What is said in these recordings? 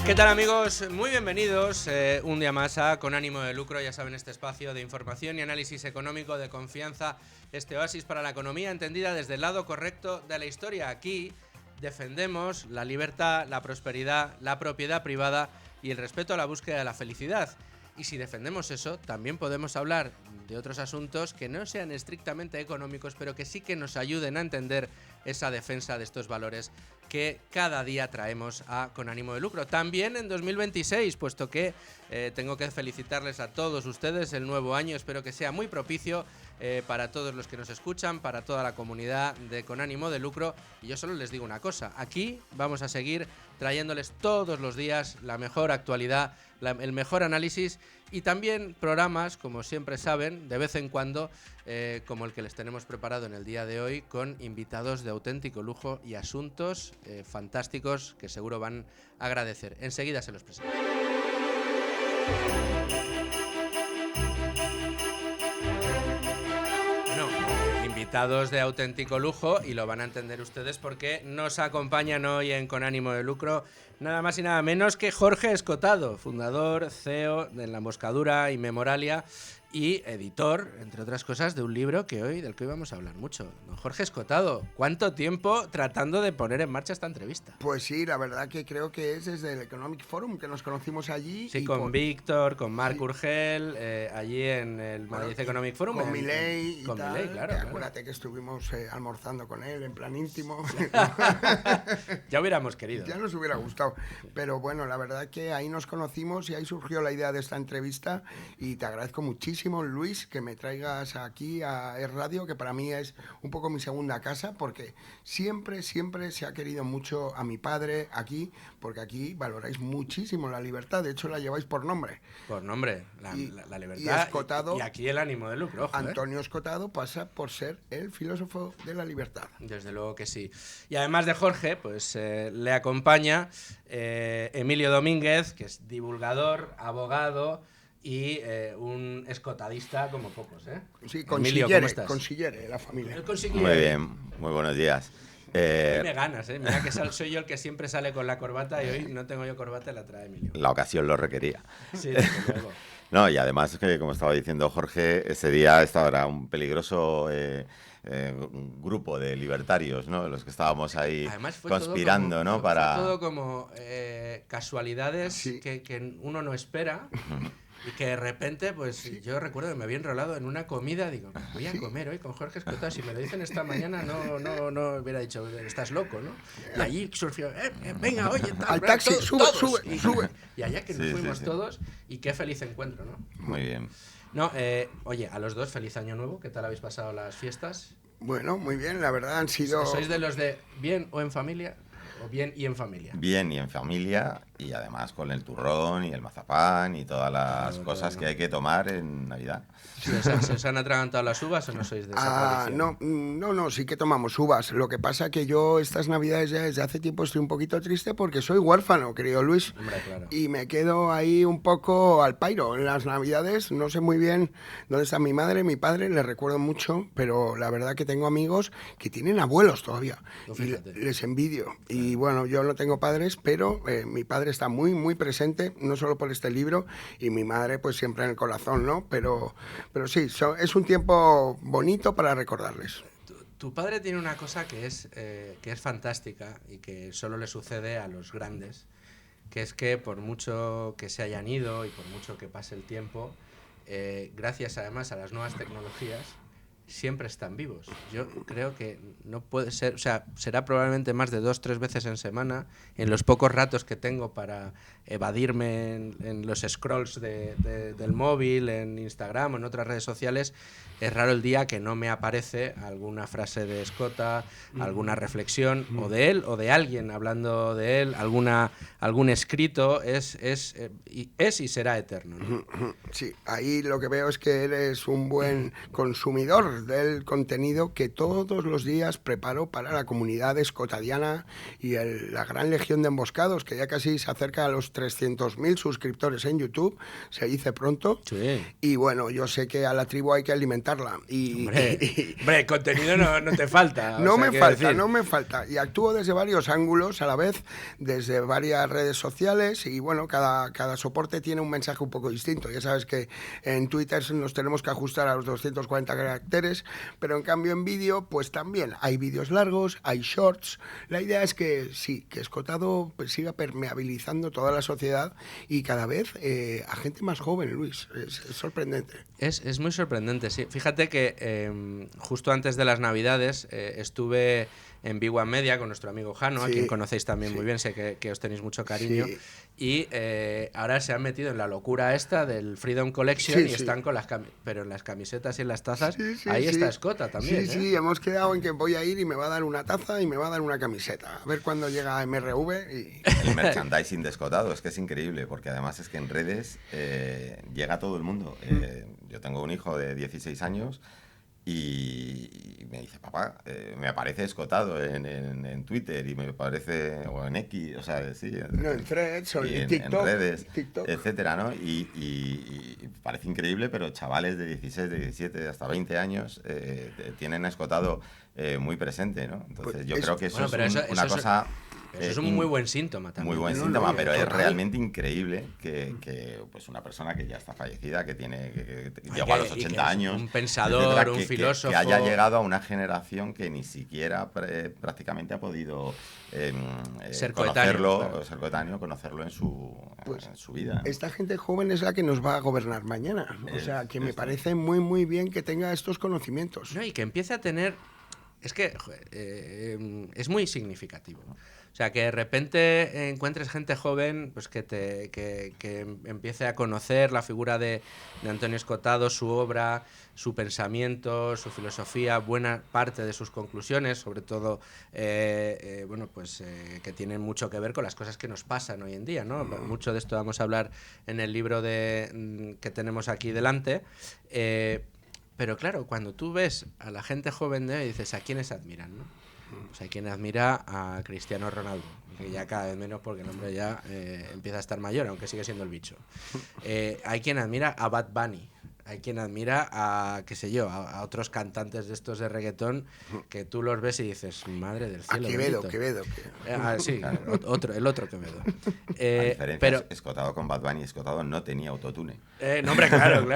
¿Qué tal, amigos? Muy bienvenidos un día más a Con Ánimo de Lucro. Ya saben, este espacio de información y análisis económico de confianza, este oasis para la economía entendida desde el lado correcto de la historia. Aquí defendemos la libertad, la prosperidad, la propiedad privada y el respeto a la búsqueda de la felicidad. Y si defendemos eso, también podemos hablar de otros asuntos que no sean estrictamente económicos, pero que sí que nos ayuden a entender esa defensa de estos valores que cada día traemos a Con Ánimo de Lucro. También en 2026, puesto que tengo que felicitarles a todos ustedes el nuevo año. Espero que sea muy propicio para todos los que nos escuchan, para toda la comunidad de Con Ánimo de Lucro. Y yo solo les digo una cosa, aquí vamos a seguir trayéndoles todos los días la mejor actualidad, el mejor análisis y también programas, como siempre saben, de vez en cuando, como el que les tenemos preparado en el día de hoy, con invitados de auténtico lujo y asuntos fantásticos que seguro van a agradecer. Enseguida se los presento. Invitados de auténtico lujo, y lo van a entender ustedes porque nos acompañan hoy en Con Ánimo de Lucro nada más y nada menos que Jorge Escotado, fundador, CEO de La Emboscadura y Memoralia y editor, entre otras cosas, de un libro del que hoy vamos a hablar mucho. Don Jorge Escotado, ¿cuánto tiempo tratando de poner en marcha esta entrevista? Pues sí, la verdad que creo que es desde el Economic Forum que nos conocimos allí. Sí, con Víctor, con Marc Urgel, allí en el Madrid Economic Forum. Con Milei y con tal. Milei, claro. Acuérdate que estuvimos almorzando con él en plan íntimo. Ya hubiéramos querido. Ya nos hubiera gustado. Pero bueno, la verdad que ahí nos conocimos y ahí surgió la idea de esta entrevista y te agradezco muchísimo, Luis, que me traigas aquí a Es Radio, que para mí es un poco mi segunda casa, porque siempre se ha querido mucho a mi padre aquí, porque aquí valoráis muchísimo la libertad, de hecho la lleváis por nombre. Por nombre, la libertad y Escotado, y aquí el ánimo de lucro. Ojo, Antonio Escotado pasa por ser el filósofo de la libertad. Desde luego que sí. Y además de Jorge, pues le acompaña Emilio Domínguez, que es divulgador, abogado y un escotadista como pocos, ¿eh? Sí, consillere la familia. Muy bien, muy buenos días. Hoy me ganas, ¿eh? Mira que soy yo el que siempre sale con la corbata y hoy no tengo yo corbata y la trae Emilio. La ocasión lo requería. Sí, desde luego. No, y además, que como estaba diciendo Jorge, ese día era un peligroso grupo de libertarios, ¿no? Los que estábamos ahí conspirando, ¿no? Fue todo como casualidades, sí, que uno no espera. Y que de repente, pues sí, yo recuerdo que me había enrolado en una comida, digo, voy a comer hoy con Jorge Escotado, si me lo dicen esta mañana no hubiera dicho, estás loco, ¿no? Y allí surgió, venga, oye, tal, al taxi, sube. Y allá que nos fuimos todos, y qué feliz encuentro, ¿no? Muy bien. No, oye, a los dos, feliz año nuevo, ¿qué tal habéis pasado las fiestas? Bueno, muy bien, la verdad han sido... ¿Sois de los de bien o en familia? ¿O bien y en familia? Bien y en familia, y además con el turrón y el mazapán y todas las cosas que hay que tomar en Navidad. Sí, ¿se os han atragantado las uvas o no sois de esa tradición? No, sí que tomamos uvas. Lo que pasa que yo estas Navidades ya desde hace tiempo estoy un poquito triste porque soy huérfano, querido Luis. Hombre, claro. Y me quedo ahí un poco al pairo. En las Navidades no sé muy bien dónde está mi madre, mi padre, les recuerdo mucho, pero la verdad que tengo amigos que tienen abuelos todavía. Y les envidio. Y bueno, yo no tengo padres, pero mi padre está muy, muy presente, no solo por este libro, y mi madre pues siempre en el corazón, ¿no? Pero sí, es un tiempo bonito para recordarles. Tu padre tiene una cosa que es fantástica y que solo le sucede a los grandes, que es que por mucho que se hayan ido y por mucho que pase el tiempo, gracias además a las nuevas tecnologías, siempre están vivos. Yo creo que no puede ser, o sea, será probablemente más de 2-3 veces en semana, en los pocos ratos que tengo para evadirme en los scrolls del móvil, en Instagram o en otras redes sociales. Es raro el día que no me aparece alguna frase de Escota, alguna reflexión, o de él o de alguien hablando de él, algún escrito, es y será eterno, ¿no? Sí, ahí lo que veo es que eres un buen consumidor creador del contenido que todos los días preparo para la comunidad escotadiana y la gran legión de emboscados, que ya casi se acerca a los 300.000 suscriptores en YouTube, se dice pronto. Sí. Y bueno, yo sé que a la tribu hay que alimentarla. Hombre, contenido no te falta. No me falta. Y actúo desde varios ángulos a la vez, desde varias redes sociales, y bueno, cada soporte tiene un mensaje un poco distinto. Ya sabes que en Twitter nos tenemos que ajustar a los 240 caracteres, pero en cambio en vídeo, pues también hay vídeos largos, hay shorts. La idea es que sí, que Escotado pues siga permeabilizando toda la sociedad y cada vez a gente más joven, Luis. Es sorprendente. Es muy sorprendente, sí. Fíjate que justo antes de las Navidades estuve en Big One Media con nuestro amigo Jano, a quien conocéis también muy bien, sé que os tenéis mucho cariño, y ahora se han metido en la locura esta del Freedom Collection y están con pero en las camisetas y en las tazas, ahí está Escota también. Sí, hemos quedado en que voy a ir y me va a dar una taza y me va a dar una camiseta. A ver cuándo llega MRV. El merchandising de Escotado es que es increíble, porque además es que en redes llega a todo el mundo. Yo tengo un hijo de 16 años y me dice, papá, me aparece Escotado en Twitter y me aparece, o en X, o sea, sí. En Threads o en TikTok. En redes, etcétera, ¿no? Y parece increíble, pero chavales de 16, de 17, hasta 20 años tienen a Escotado muy presente, ¿no? Entonces yo creo que eso es una cosa... Eso es un muy buen síntoma también. Muy buen síntoma, pero es realmente increíble que pues una persona que ya está fallecida, que llegó a los 80 años... Un pensador, etcétera, un filósofo... Que haya llegado a una generación que ni siquiera prácticamente ha podido ser coetáneo, conocerlo en su vida. Esta gente joven es la que nos va a gobernar mañana. O sea, que me parece muy, muy bien que tenga estos conocimientos. No, y que empiece a tener... Es que es muy significativo. O sea, que de repente encuentres gente joven pues que empiece a conocer la figura de Antonio Escotado, su obra, su pensamiento, su filosofía, buena parte de sus conclusiones, sobre todo que tienen mucho que ver con las cosas que nos pasan hoy en día, ¿no? Mucho de esto vamos a hablar en el libro que tenemos aquí delante. Pero claro, cuando tú ves a la gente joven de hoy, dices, ¿a quiénes admiran, no? Pues hay quien admira a Cristiano Ronaldo, que ya cada vez menos porque el hombre ya empieza a estar mayor, aunque sigue siendo el bicho. Hay quien admira a Bad Bunny, hay quien admira a, qué sé yo, a otros cantantes de estos de reggaetón que tú los ves y dices, madre del cielo. A Quevedo. Sí, claro. el otro Quevedo. Pero Escotado con Bad Bunny, Escotado no tenía autotune. No, hombre, claro.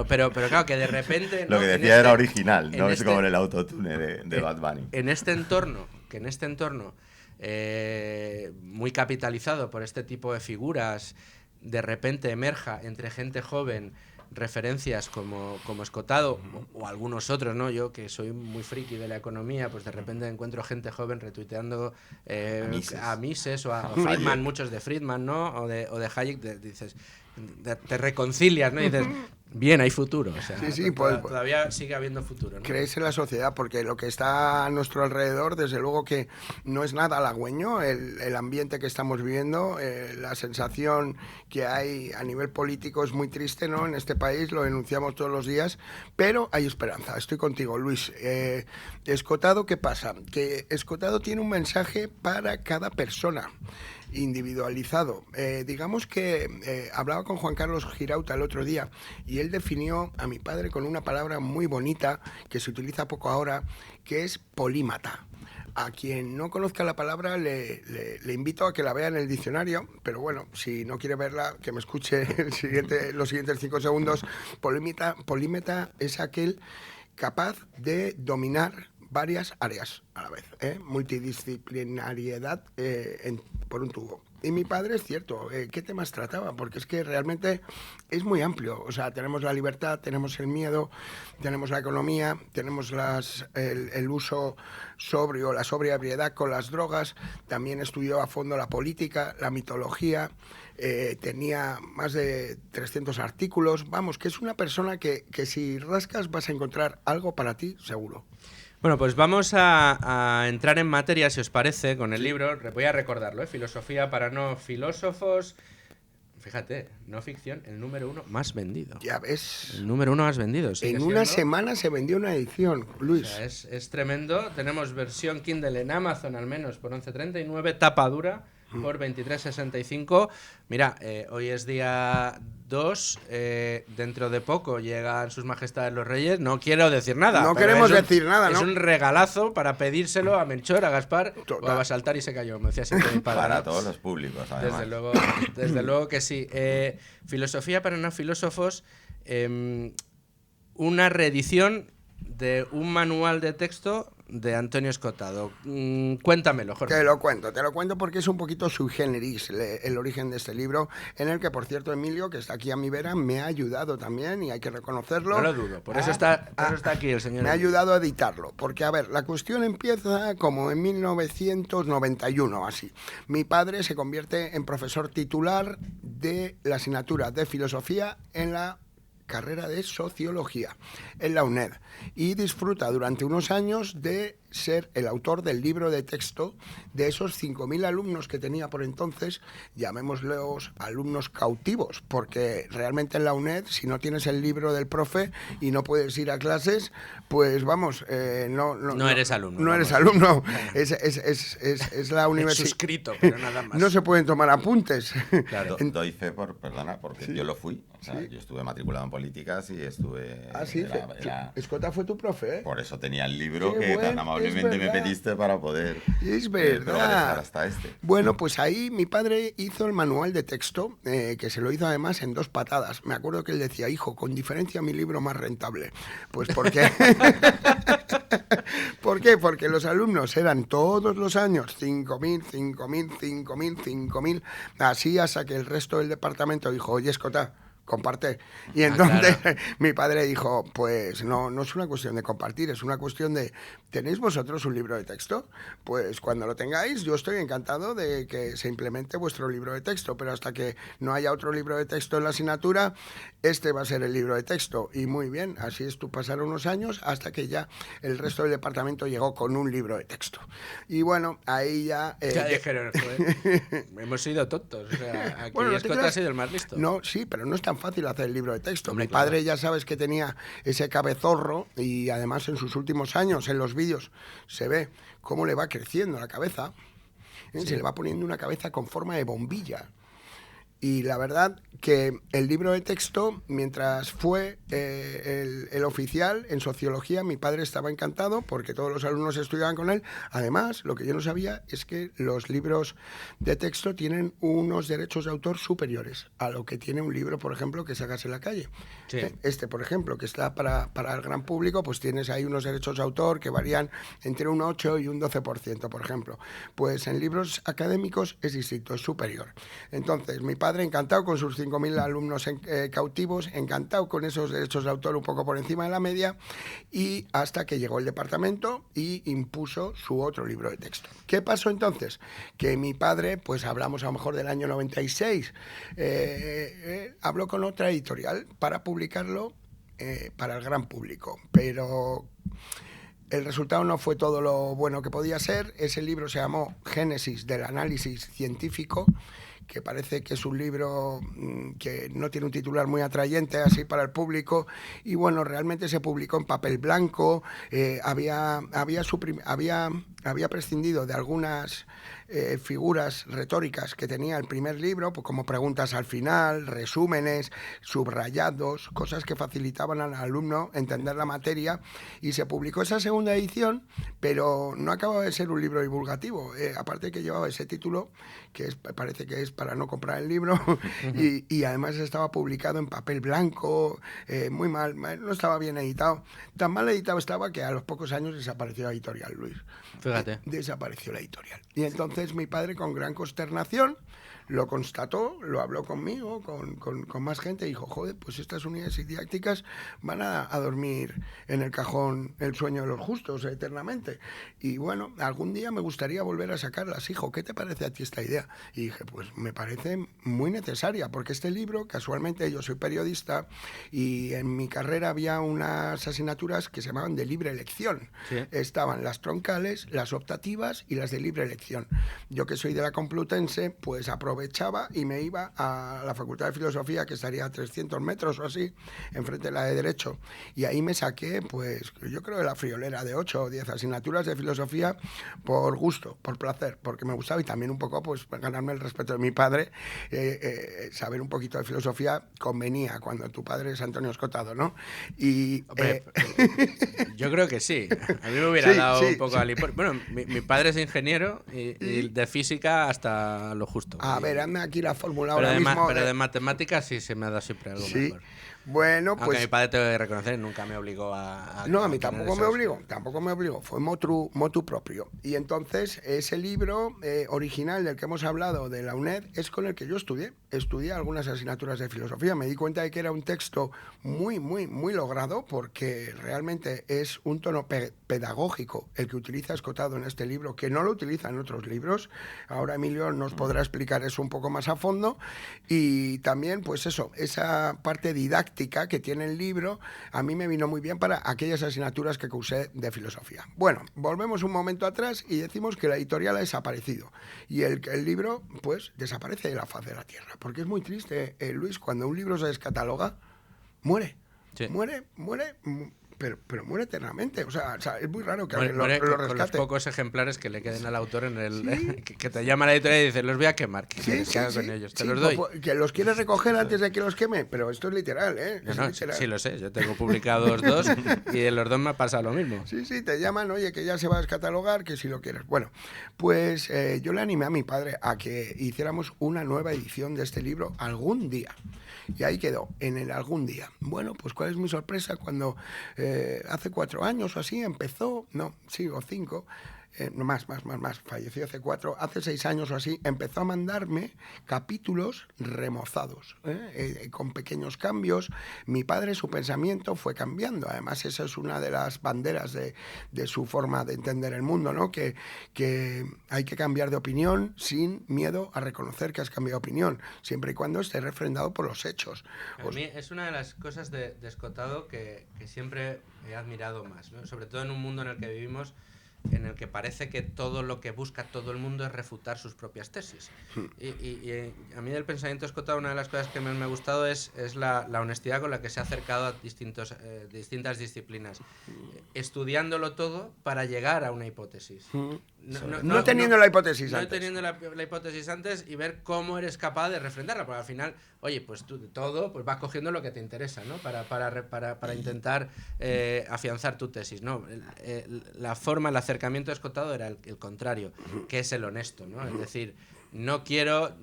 Pero claro, que de repente... Lo que decía era original, no es como el autotune de Bad Bunny. En este entorno, muy capitalizado por este tipo de figuras, de repente emerja entre gente joven referencias como Escotado o algunos otros, ¿no? Yo que soy muy friki de la economía, pues de repente encuentro gente joven retuiteando a Mises o a Friedman, muchos de Friedman, ¿no? O de Hayek, dices, te reconcilias, ¿no? Y dices, bien, hay futuro. O sea, todavía sigue habiendo futuro, ¿no? Crees en la sociedad, porque lo que está a nuestro alrededor, desde luego que no es nada halagüeño, el ambiente que estamos viviendo, la sensación que hay a nivel político es muy triste, ¿no? En este país lo denunciamos todos los días, pero hay esperanza. Estoy contigo, Luis. Escotado, ¿qué pasa? Que Escotado tiene un mensaje para cada persona, individualizado. Digamos que hablaba con Juan Carlos Girauta el otro día y él definió a mi padre con una palabra muy bonita que se utiliza poco ahora, que es polímata. A quien no conozca la palabra le invito a que la vea en el diccionario, pero bueno, si no quiere verla, que me escuche los siguientes 5 segundos. Polímata es aquel capaz de dominar varias áreas a la vez, multidisciplinariedad por un tubo. Y mi padre, es cierto, ¿qué temas trataba? Porque es que realmente es muy amplio. O sea, tenemos la libertad, tenemos el miedo, tenemos la economía, tenemos el uso sobrio, la sobriedad con las drogas. También estudió a fondo la política, la mitología. Tenía más de 300 artículos. Vamos, que es una persona que si rascas vas a encontrar algo para ti, seguro. Bueno, pues vamos a entrar en materia, si os parece, con el libro. Voy a recordarlo, Filosofía para no filósofos. fíjate, no ficción, el número 1 más vendido. Ya ves. El número 1 más vendido. En una semana se vendió una edición, Luis. O sea, es tremendo. Tenemos versión Kindle en Amazon al menos por 11,39, tapa dura por 23,65. Mira, hoy es día 2, dentro de poco llegan sus majestades los reyes. No quiero decir nada. No queremos decir nada, ¿no? Es un regalazo para pedírselo a Melchor, a Gaspar o a Basaltar y se cayó. Me decía siempre mi padre. Para todos los públicos, además. Desde luego que sí. Filosofía para no filósofos. Una reedición de un manual de texto de Antonio Escotado. Cuéntamelo, Jorge. Te lo cuento porque es un poquito sui generis el origen de este libro, en el que, por cierto, Emilio, que está aquí a mi vera, me ha ayudado también, y hay que reconocerlo. No lo dudo, por eso está aquí el señor. Me ha ayudado a editarlo, porque, a ver, la cuestión empieza como en 1991, así. Mi padre se convierte en profesor titular de la asignatura de filosofía en la carrera de sociología en la UNED, y disfruta durante unos años de ser el autor del libro de texto de esos 5.000 alumnos que tenía por entonces, llamémoslos alumnos cautivos, porque realmente en la UNED, si no tienes el libro del profe y no puedes ir a clases, pues vamos, no eres alumno. No eres alumno, es la universidad. Suscrito, pero nada más. No se pueden tomar apuntes. Claro. Doy fe porque yo lo fui. O sea, yo estuve matriculado en políticas y estuve... Ah, sí, Escota fue tu profe, ¿eh? Por eso tenía el libro que tan amablemente me pediste para poder es verdad. progresar hasta este. Bueno, pues ahí mi padre hizo el manual de texto, que se lo hizo además en 2 patadas. Me acuerdo que él decía, hijo, con diferencia mi libro más rentable. Pues porque... ¿Por qué? Porque los alumnos eran todos los años 5.000, 5.000, 5.000, 5.000, así hasta que el resto del departamento dijo, oye, Escota, comparte. Y entonces claro. Mi padre dijo, pues no es una cuestión de compartir, es una cuestión de, ¿tenéis vosotros un libro de texto? Pues cuando lo tengáis, yo estoy encantado de que se implemente vuestro libro de texto, pero hasta que no haya otro libro de texto en la asignatura, este va a ser el libro de texto. Y muy bien, así es, pasaron unos años hasta que ya el resto del departamento llegó con un libro de texto. Y bueno, ahí ya... ya dijeron, hemos sido tontos, o sea, aquí bueno, Escota ha sido el más listo. No, sí, pero no es tan fácil hacer el libro de texto. Hombre, mi padre ya sabes que tenía ese cabezorro, y además en sus últimos años en los vídeos se ve cómo le va creciendo la cabeza, sí. Se le va poniendo una cabeza con forma de bombilla. Y la verdad que el libro de texto, mientras fue el oficial en sociología, mi padre estaba encantado porque todos los alumnos estudiaban con él. Además, lo que yo no sabía es que los libros de texto tienen unos derechos de autor superiores a lo que tiene un libro, por ejemplo, que sacas en la calle. Sí. Este, por ejemplo, que está para el gran público, pues tienes ahí unos derechos de autor que varían entre un 8 y un 12%, por ejemplo. Pues en libros académicos es distinto, es superior. Entonces, mi padre encantado con sus 5.000 alumnos cautivos, encantado con esos derechos de autor un poco por encima de la media, y hasta que llegó el departamento y impuso su otro libro de texto. ¿Qué pasó entonces? Que mi padre, pues hablamos a lo mejor del año 96, habló con otra editorial para publicarlo para el gran público, pero... el resultado no fue todo lo bueno que podía ser. Ese libro se llamó Génesis del análisis científico, que parece que es un libro que no tiene un titular muy atrayente así para el público, y bueno, realmente se publicó en papel blanco, había prescindido de algunas figuras retóricas que tenía el primer libro, pues como preguntas al final, resúmenes, subrayados, cosas que facilitaban al alumno entender la materia, y se publicó esa segunda edición, pero no acababa de ser un libro divulgativo, aparte que llevaba ese título, que parece que es para no comprar el libro, y además estaba publicado en papel blanco, muy mal, no estaba bien editado. Tan mal editado estaba que a los pocos años desapareció la editorial, Luis. Fíjate. Desapareció la editorial. Y entonces mi padre, con gran consternación, lo constató, lo habló conmigo, con más gente, y dijo, joder, pues estas unidades didácticas van a dormir en el cajón el sueño de los justos eternamente. Y bueno, algún día me gustaría volver a sacarlas, hijo, ¿qué te parece a ti esta idea? Y dije, pues me parece muy necesaria, porque este libro, casualmente yo soy periodista, y en mi carrera había unas asignaturas que se llamaban de libre elección. ¿Sí? Estaban las troncales, las optativas y las de libre elección. Yo, que soy de la Complutense, pues aprobé aprovechaba y me iba a la Facultad de Filosofía, que estaría a 300 metros o así, enfrente de la de Derecho. Y ahí me saqué, pues, yo creo de la friolera de 8 o 10 asignaturas de filosofía por gusto, por placer, porque me gustaba y también un poco, pues, ganarme el respeto de mi padre. Saber un poquito de filosofía convenía cuando tu padre es Antonio Escotado, ¿no? Y... Hombre, yo creo que sí. A mí me hubiera dado un poco al... Bueno, mi padre es ingeniero y de física hasta lo justo. A ver, anda aquí la fórmula pero ahora mismo. Pero de matemáticas sí se me ha dado siempre algo mejor. Bueno, aunque pues... mi padre, tengo que reconocer, nunca me obligó No, a mí tampoco me obligó, fue motu propio. Y entonces, ese libro original del que hemos hablado, de la UNED, es con el que yo estudié algunas asignaturas de filosofía. Me di cuenta de que era un texto muy, muy, muy logrado, porque realmente es un tono pedagógico el que utiliza Escotado en este libro, que no lo utiliza en otros libros. Ahora Emilio nos podrá explicar eso un poco más a fondo. Y también, pues eso, esa parte didáctica que tiene el libro, a mí me vino muy bien para aquellas asignaturas que cursé de filosofía. Bueno, volvemos un momento atrás y decimos que la editorial ha desaparecido y el libro, pues, desaparece de la faz de la tierra, porque es muy triste, Luis, cuando un libro se descataloga, muere, sí. muere, pero muere eternamente. O sea, es muy raro que alguien lo rescate. Con los pocos ejemplares que le queden al autor en el... ¿Sí? que te llama la editorial y dice, los voy a quemar. ¿Qué hago con ellos? Te los doy. Que los quieres recoger antes de que los queme, pero esto es literal, ¿eh? Literal. Sí, lo sé. Yo tengo publicados 2 y de los 2 me ha pasado lo mismo. Sí, te llaman, oye, que ya se va a descatalogar, que si lo quieres. Bueno, pues yo le animé a mi padre a que hiciéramos una nueva edición de este libro algún día. Y ahí quedó, en el algún día. Bueno, pues cuál es mi sorpresa cuando hace 4 años o así empezó, o 5, más, falleció hace 4, hace 6 años o así, empezó a mandarme capítulos remozados, con pequeños cambios. Mi padre, su pensamiento fue cambiando. Además, esa es una de las banderas de su forma de entender el mundo, ¿no? Que hay que cambiar de opinión sin miedo a reconocer que has cambiado de opinión, siempre y cuando esté refrendado por los hechos. A mí es una de las cosas de Escotado que siempre he admirado más, ¿no? Sobre todo en un mundo en el que vivimos, en el que parece que todo lo que busca todo el mundo es refutar sus propias tesis. Y a mí del pensamiento Escotado, una de las cosas que más me ha gustado es la honestidad con la que se ha acercado a distintas disciplinas, estudiándolo todo para llegar a una hipótesis. No teniendo la hipótesis antes. No teniendo la hipótesis antes y ver cómo eres capaz de refrendarla, porque al final, oye, pues tú de todo pues vas cogiendo lo que te interesa, ¿no? Para intentar afianzar tu tesis, ¿no? La forma, el acercamiento de Escotado era el contrario, que es el honesto, ¿no? Es decir, no quiero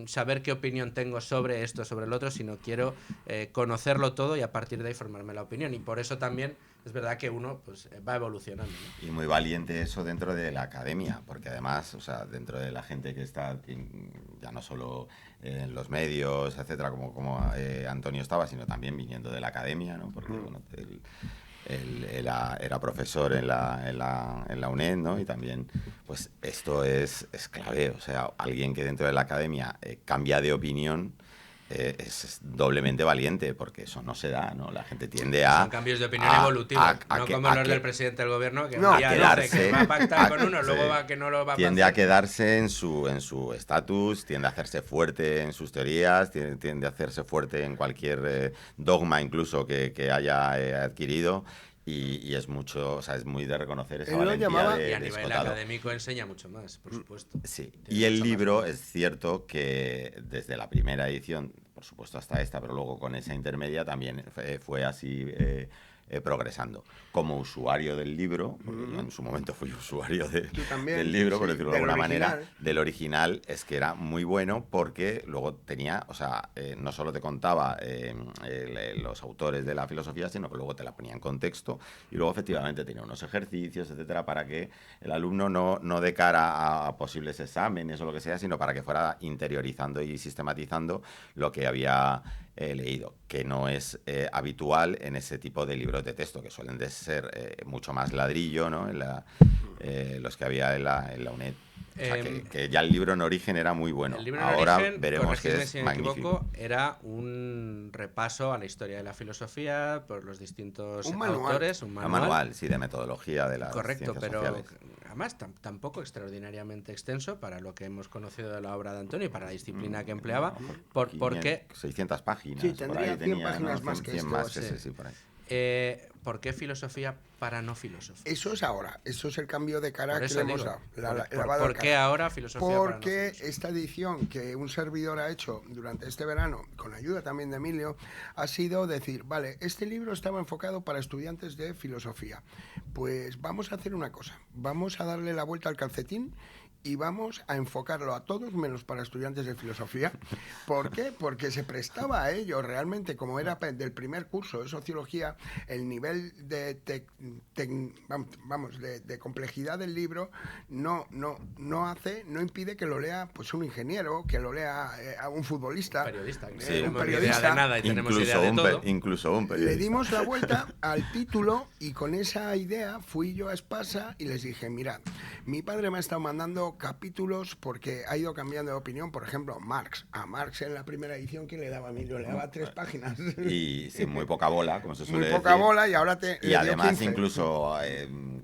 saber qué opinión tengo sobre esto, sobre el otro, sino quiero conocerlo todo y a partir de ahí formarme la opinión. Y por eso también es verdad que uno pues va evolucionando, ¿no? Y muy valiente eso dentro de la academia, porque además, o sea, dentro de la gente que está, ya no solo en los medios, etcétera, como Antonio estaba, sino también viniendo de la academia, ¿no? Porque, bueno, él era profesor en la UNED, ¿no? Y también, pues esto es clave. O sea, alguien que dentro de la academia cambia de opinión es doblemente valiente, porque eso no se da, ¿no? La gente tiende a... Son cambios de opinión evolutivos, no como los del presidente del gobierno, que un día dice que va a pactar con uno, luego va que no lo va a tiende a quedarse en su estatus, tiende a hacerse fuerte en sus teorías, tiende a hacerse fuerte en cualquier dogma incluso que haya adquirido. Y es mucho, o sea, es muy de reconocer esa valentía y a nivel académico enseña mucho más, por supuesto. Sí, y el libro es cierto que desde la primera edición, por supuesto hasta esta, pero luego con esa intermedia también fue así progresando. Como usuario del libro, porque yo en su momento fui usuario del libro, por decirlo de alguna manera, del original, es que era muy bueno porque luego tenía, o sea, no solo te contaba los autores de la filosofía, sino que luego te la ponía en contexto y luego efectivamente tenía unos ejercicios, etcétera, para que el alumno no de cara a posibles exámenes o lo que sea, sino para que fuera interiorizando y sistematizando lo que había leído, que no es habitual en ese tipo de libros de texto, que suelen de ser mucho más ladrillo, ¿no? Los que había en la UNED. O sea, que ya el libro en origen era muy bueno. Ahora origen, veremos que es si magnífico. Me equivoco, era un repaso a la historia de la filosofía por los distintos autores. Un manual, sí, de metodología de las ciencias sociales. además tampoco extraordinariamente extenso para lo que hemos conocido de la obra de Antonio y para la disciplina que empleaba, porque 600 páginas. Sí, tendría 100 páginas ¿no? más que 100 esto. más, Sí. sí, por ahí. ¿por qué filosofía para no filósofos? Eso es ahora, eso es el cambio de cara Por que eso le hemos digo, dado. ¿por qué ahora filosofía para no Porque filósofos? esta edición que un servidor ha hecho durante este verano, con ayuda también de Emilio, ha sido decir, vale, este libro estaba enfocado para estudiantes de filosofía. Pues vamos a hacer una cosa, vamos a darle la vuelta al calcetín y vamos a enfocarlo a todos menos para estudiantes de filosofía. ¿Por qué? Porque se prestaba a ello realmente, como era del primer curso de sociología, el nivel de complejidad del libro no impide que lo lea pues un ingeniero, que lo lea un futbolista, un periodista de nada y tenemos idea de todo. Incluso un periodista. Le dimos la vuelta al título y con esa idea fui yo a Espasa y les dije, mirad, mi padre me ha estado mandando capítulos porque ha ido cambiando de opinión. Por ejemplo, Marx. A Marx en la primera edición, ¿quién le daba? Emilio, le daba 3 páginas. Y sin muy poca bola, como se suele decir. Muy poca bola y ahora Y además incluso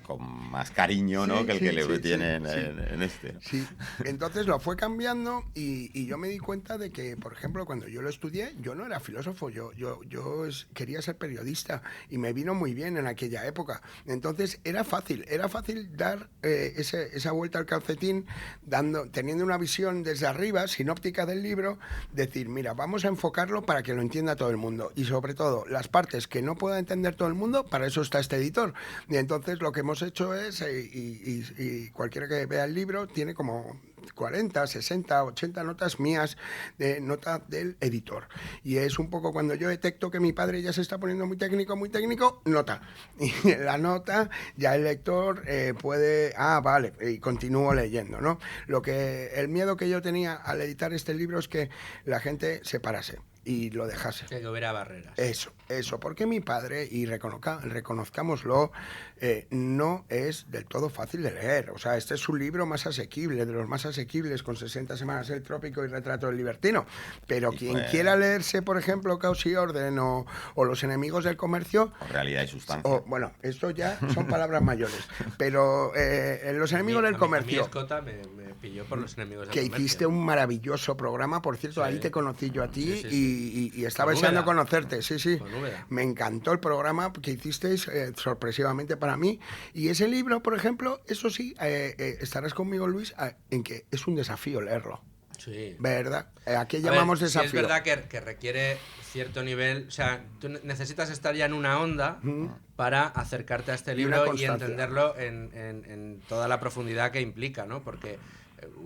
con más cariño, ¿no? Sí, que el que le sí, tienen sí. en este. Sí, entonces lo fue cambiando y yo me di cuenta de que, por ejemplo, cuando yo lo estudié, yo no era filósofo, yo quería ser periodista y me vino muy bien en aquella época. Entonces era fácil dar esa vuelta al calcetín, teniendo una visión desde arriba, sinóptica del libro, decir, mira, vamos a enfocarlo para que lo entienda todo el mundo y sobre todo las partes que no pueda entender todo el mundo, para eso está este editor. Y entonces lo que hemos hecho es, y cualquiera que vea el libro tiene como 40, 60, 80 notas mías, de nota del editor. Y es un poco cuando yo detecto que mi padre ya se está poniendo muy técnico, nota. Y la nota, ya el lector puede, vale, y continúo leyendo, ¿no? El miedo que yo tenía al editar este libro es que la gente se parase y lo dejase. Que hubiera barreras. Eso, porque mi padre, y reconozcámoslo, no es del todo fácil de leer. O sea, este es un libro más asequible, de los más asequibles, con 60 semanas el trópico y retrato del libertino. Pero quien quiera leerse, por ejemplo, Caos y Orden o Los enemigos del comercio... O Realidad y Sustancia. Bueno, esto ya son palabras mayores. Pero Los enemigos del comercio... A mí Escota me pilló por Los enemigos del que comercio. Hiciste un maravilloso programa, por cierto, ahí te conocí yo a ti y estaba deseando conocerte, sí. Me encantó el programa que hicisteis, sorpresivamente para mí. Y ese libro, por ejemplo, eso sí, estarás conmigo, Luis, en que es un desafío leerlo. Sí. ¿Verdad? ¿A qué llamamos desafío? Sí, es verdad que requiere cierto nivel, o sea, tú necesitas estar ya en una onda para acercarte a este libro y entenderlo en toda la profundidad que implica, ¿no? Porque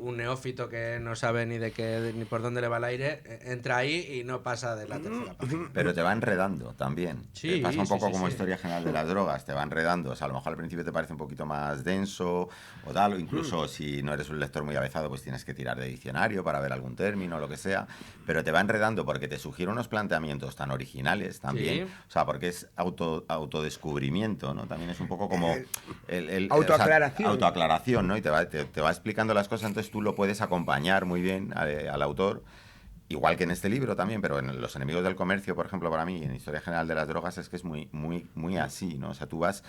un neófito que no sabe ni por dónde le va el aire entra ahí y no pasa de la tercera página. Pero te va enredando también. Sí, te pasa un poco como sí. Historia General de las Drogas, te va enredando. O sea, a lo mejor al principio te parece un poquito más denso o tal, o incluso si no eres un lector muy avezado, pues tienes que tirar de diccionario para ver algún término o lo que sea. Pero te va enredando porque te sugiere unos planteamientos tan originales también. Sí. O sea, porque es autodescubrimiento, ¿no? También es un poco como autoaclaración. O sea, autoaclaración, ¿no? Y te va explicando las cosas, entonces tú lo puedes acompañar muy bien al autor. Igual que en este libro también, pero en Los enemigos del comercio, por ejemplo, para mí, en Historia General de las Drogas, es que es muy así, ¿no? O sea, tú vas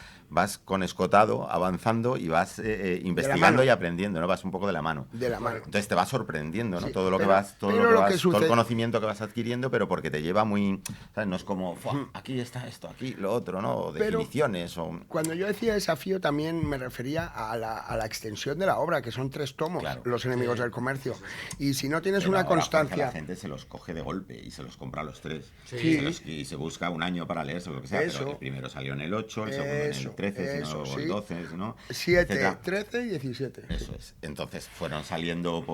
con escotado, avanzando y vas investigando y aprendiendo, ¿no? Vas un poco de la mano. Entonces te va sorprendiendo, ¿no? Sí, todo el conocimiento que vas adquiriendo, pero porque te lleva muy... ¿sabes? No es como, aquí está esto, aquí lo otro, ¿no? O definiciones o... Cuando yo decía desafío también me refería a la extensión de la obra, que son 3 tomos, claro. Los enemigos del comercio. Y si no tienes una constancia... Se los coge de golpe y se los compra a los 3. Sí. Y se busca un año para leerse, lo que sea. Pero el primero salió en el 8, el segundo en el 13, o el 12, ¿no? 7, etcétera. 13 y 17. Eso es. Entonces fueron saliendo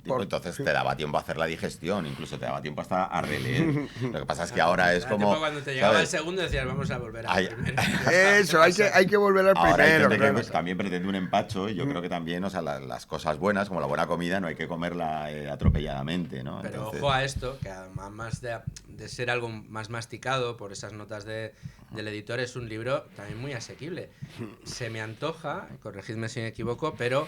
entonces te daba tiempo a hacer la digestión, incluso te daba tiempo hasta a releer. Lo que pasa es que ahora es como... Cuando te llegaba el segundo decías, vamos a volver al primero. Eso, hay que volver al ahora primero. Hay gente que también pretende un empacho y yo creo que también, o sea, las cosas buenas, como la buena comida, no hay que comerla atropelladamente, ¿no? Pero ojo a esto, que además de ser algo más masticado por esas notas del editor, es un libro también muy asequible. Se me antoja, corregidme si me equivoco, pero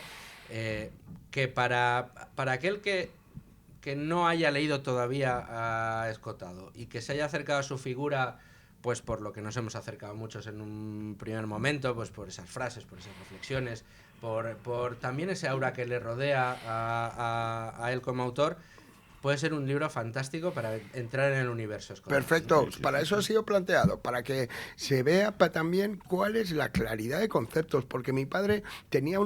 que para aquel que no haya leído todavía a Escotado y que se haya acercado a su figura, pues por lo que nos hemos acercado muchos en un primer momento, pues por esas frases, por esas reflexiones, por también ese aura que le rodea a él como autor, puede ser un libro fantástico para entrar en el universo escolar. Perfecto, para eso ha sido planteado, para que se vea también cuál es la claridad de conceptos, porque mi padre tenía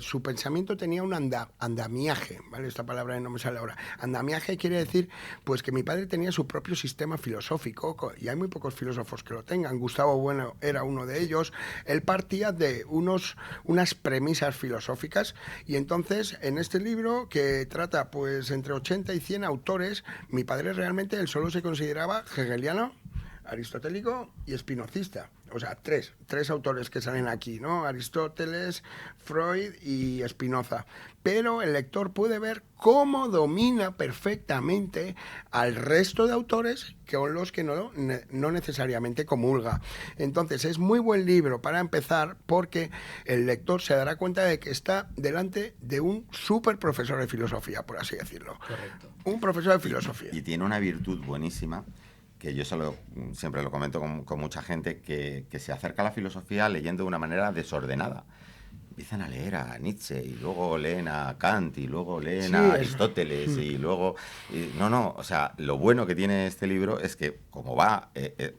su pensamiento tenía un andamiaje, ¿vale? Esta palabra no me sale ahora. Andamiaje quiere decir pues que mi padre tenía su propio sistema filosófico, y hay muy pocos filósofos que lo tengan. Gustavo Bueno era uno de ellos. Él partía de unas premisas filosóficas, y entonces en este libro, que trata pues entre 80 y 100 autores, mi padre realmente él solo se consideraba hegeliano, aristotélico y espinocista. O sea, tres autores que salen aquí, ¿no? Aristóteles, Freud y Spinoza. Pero el lector puede ver cómo domina perfectamente al resto de autores con los que no necesariamente comulga. Entonces, es muy buen libro para empezar, porque el lector se dará cuenta de que está delante de un súper profesor de filosofía, por así decirlo. Correcto. Un profesor de filosofía. Y tiene una virtud buenísima, que yo siempre lo comento con mucha gente, que se acerca a la filosofía leyendo de una manera desordenada. Empiezan a leer a Nietzsche, y luego leen a Kant, y luego leen a Aristóteles, y luego... o sea, lo bueno que tiene este libro es que, como va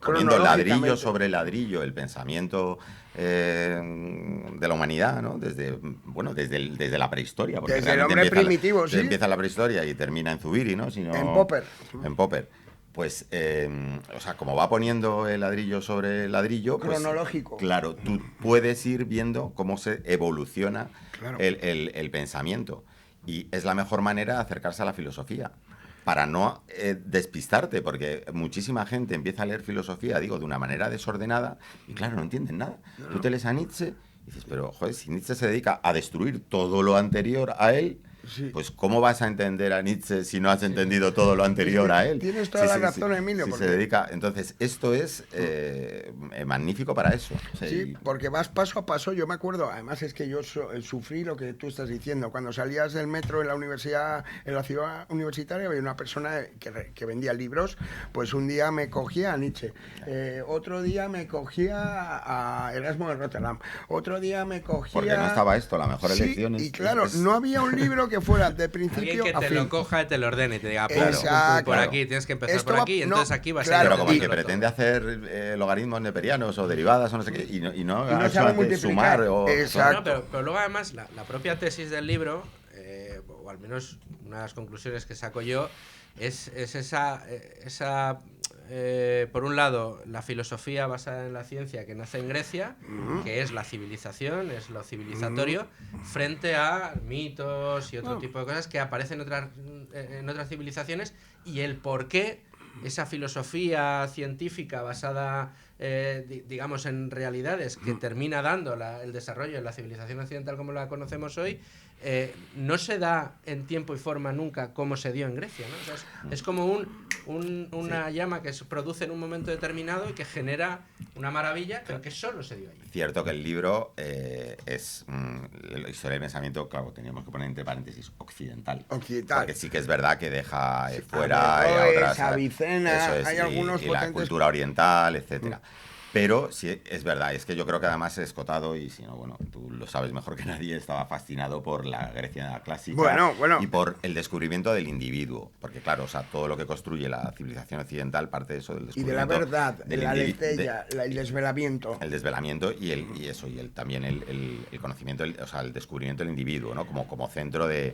poniendo ladrillo sobre ladrillo el pensamiento de la humanidad, ¿no? Desde la prehistoria. Porque desde el hombre primitivo, sí. Empieza la prehistoria y termina en Zubiri, ¿no? En Popper. En Popper. Pues, o sea, como va poniendo el ladrillo sobre el ladrillo... Cronológico. Pues, claro, tú puedes ir viendo cómo se evoluciona el pensamiento. Y es la mejor manera de acercarse a la filosofía, para no despistarte, porque muchísima gente empieza a leer filosofía, de una manera desordenada, y claro, no entienden nada. No. Tú te lees a Nietzsche y dices, pero, joder, si Nietzsche se dedica a destruir todo lo anterior a él... Sí. Pues ¿cómo vas a entender a Nietzsche si no has entendido todo lo anterior a él? Tienes toda la razón, Emilio. Si se dedica. Entonces, esto es magnífico para eso. O sea, sí, porque vas paso a paso. Yo me acuerdo, además es que yo sufrí lo que tú estás diciendo. Cuando salías del metro en la universidad, en la ciudad universitaria, había una persona que vendía libros. Pues un día me cogía a Nietzsche, otro día me cogía a Erasmo de Rotterdam, otro día me cogía... Porque no estaba esto, la mejor elección es... Y claro, no había un libro que fuera de principio alguien que te lo coja y te lo ordene y te diga, por aquí, tienes que empezar por aquí, entonces aquí vas a ir. Pero como el que pretende hacer logaritmos neperianos o derivadas o no sé qué, y no sabe sumar. Exacto. Pero luego además la propia tesis del libro, o al menos una de las conclusiones que saco yo, es esa por un lado, la filosofía basada en la ciencia que nace en Grecia, que es la civilización, es lo civilizatorio, frente a mitos y otro tipo de cosas que aparecen en otras civilizaciones, y el por qué esa filosofía científica basada, digamos, en realidades que termina dando el desarrollo de la civilización occidental como la conocemos hoy, no se da en tiempo y forma nunca como se dio en Grecia, ¿no? O sea, es como una llama que se produce en un momento determinado y que genera una maravilla, pero que solo se dio allí. Cierto que el libro es la historia del pensamiento, claro, teníamos que poner entre paréntesis occidental. Porque sí que es verdad que deja fuera a otras... Avicena, hay algunos y la cultura oriental, etcétera. Pero sí, es verdad, es que yo creo que además Escotado, y si no, bueno, tú lo sabes mejor que nadie, estaba fascinado por la Grecia clásica y por el descubrimiento del individuo. Porque claro, o sea, todo lo que construye la civilización occidental parte de eso, del descubrimiento. Y de la verdad, de la aletheia, el desvelamiento. El desvelamiento también el conocimiento, o sea, el descubrimiento del individuo, ¿no? Como centro de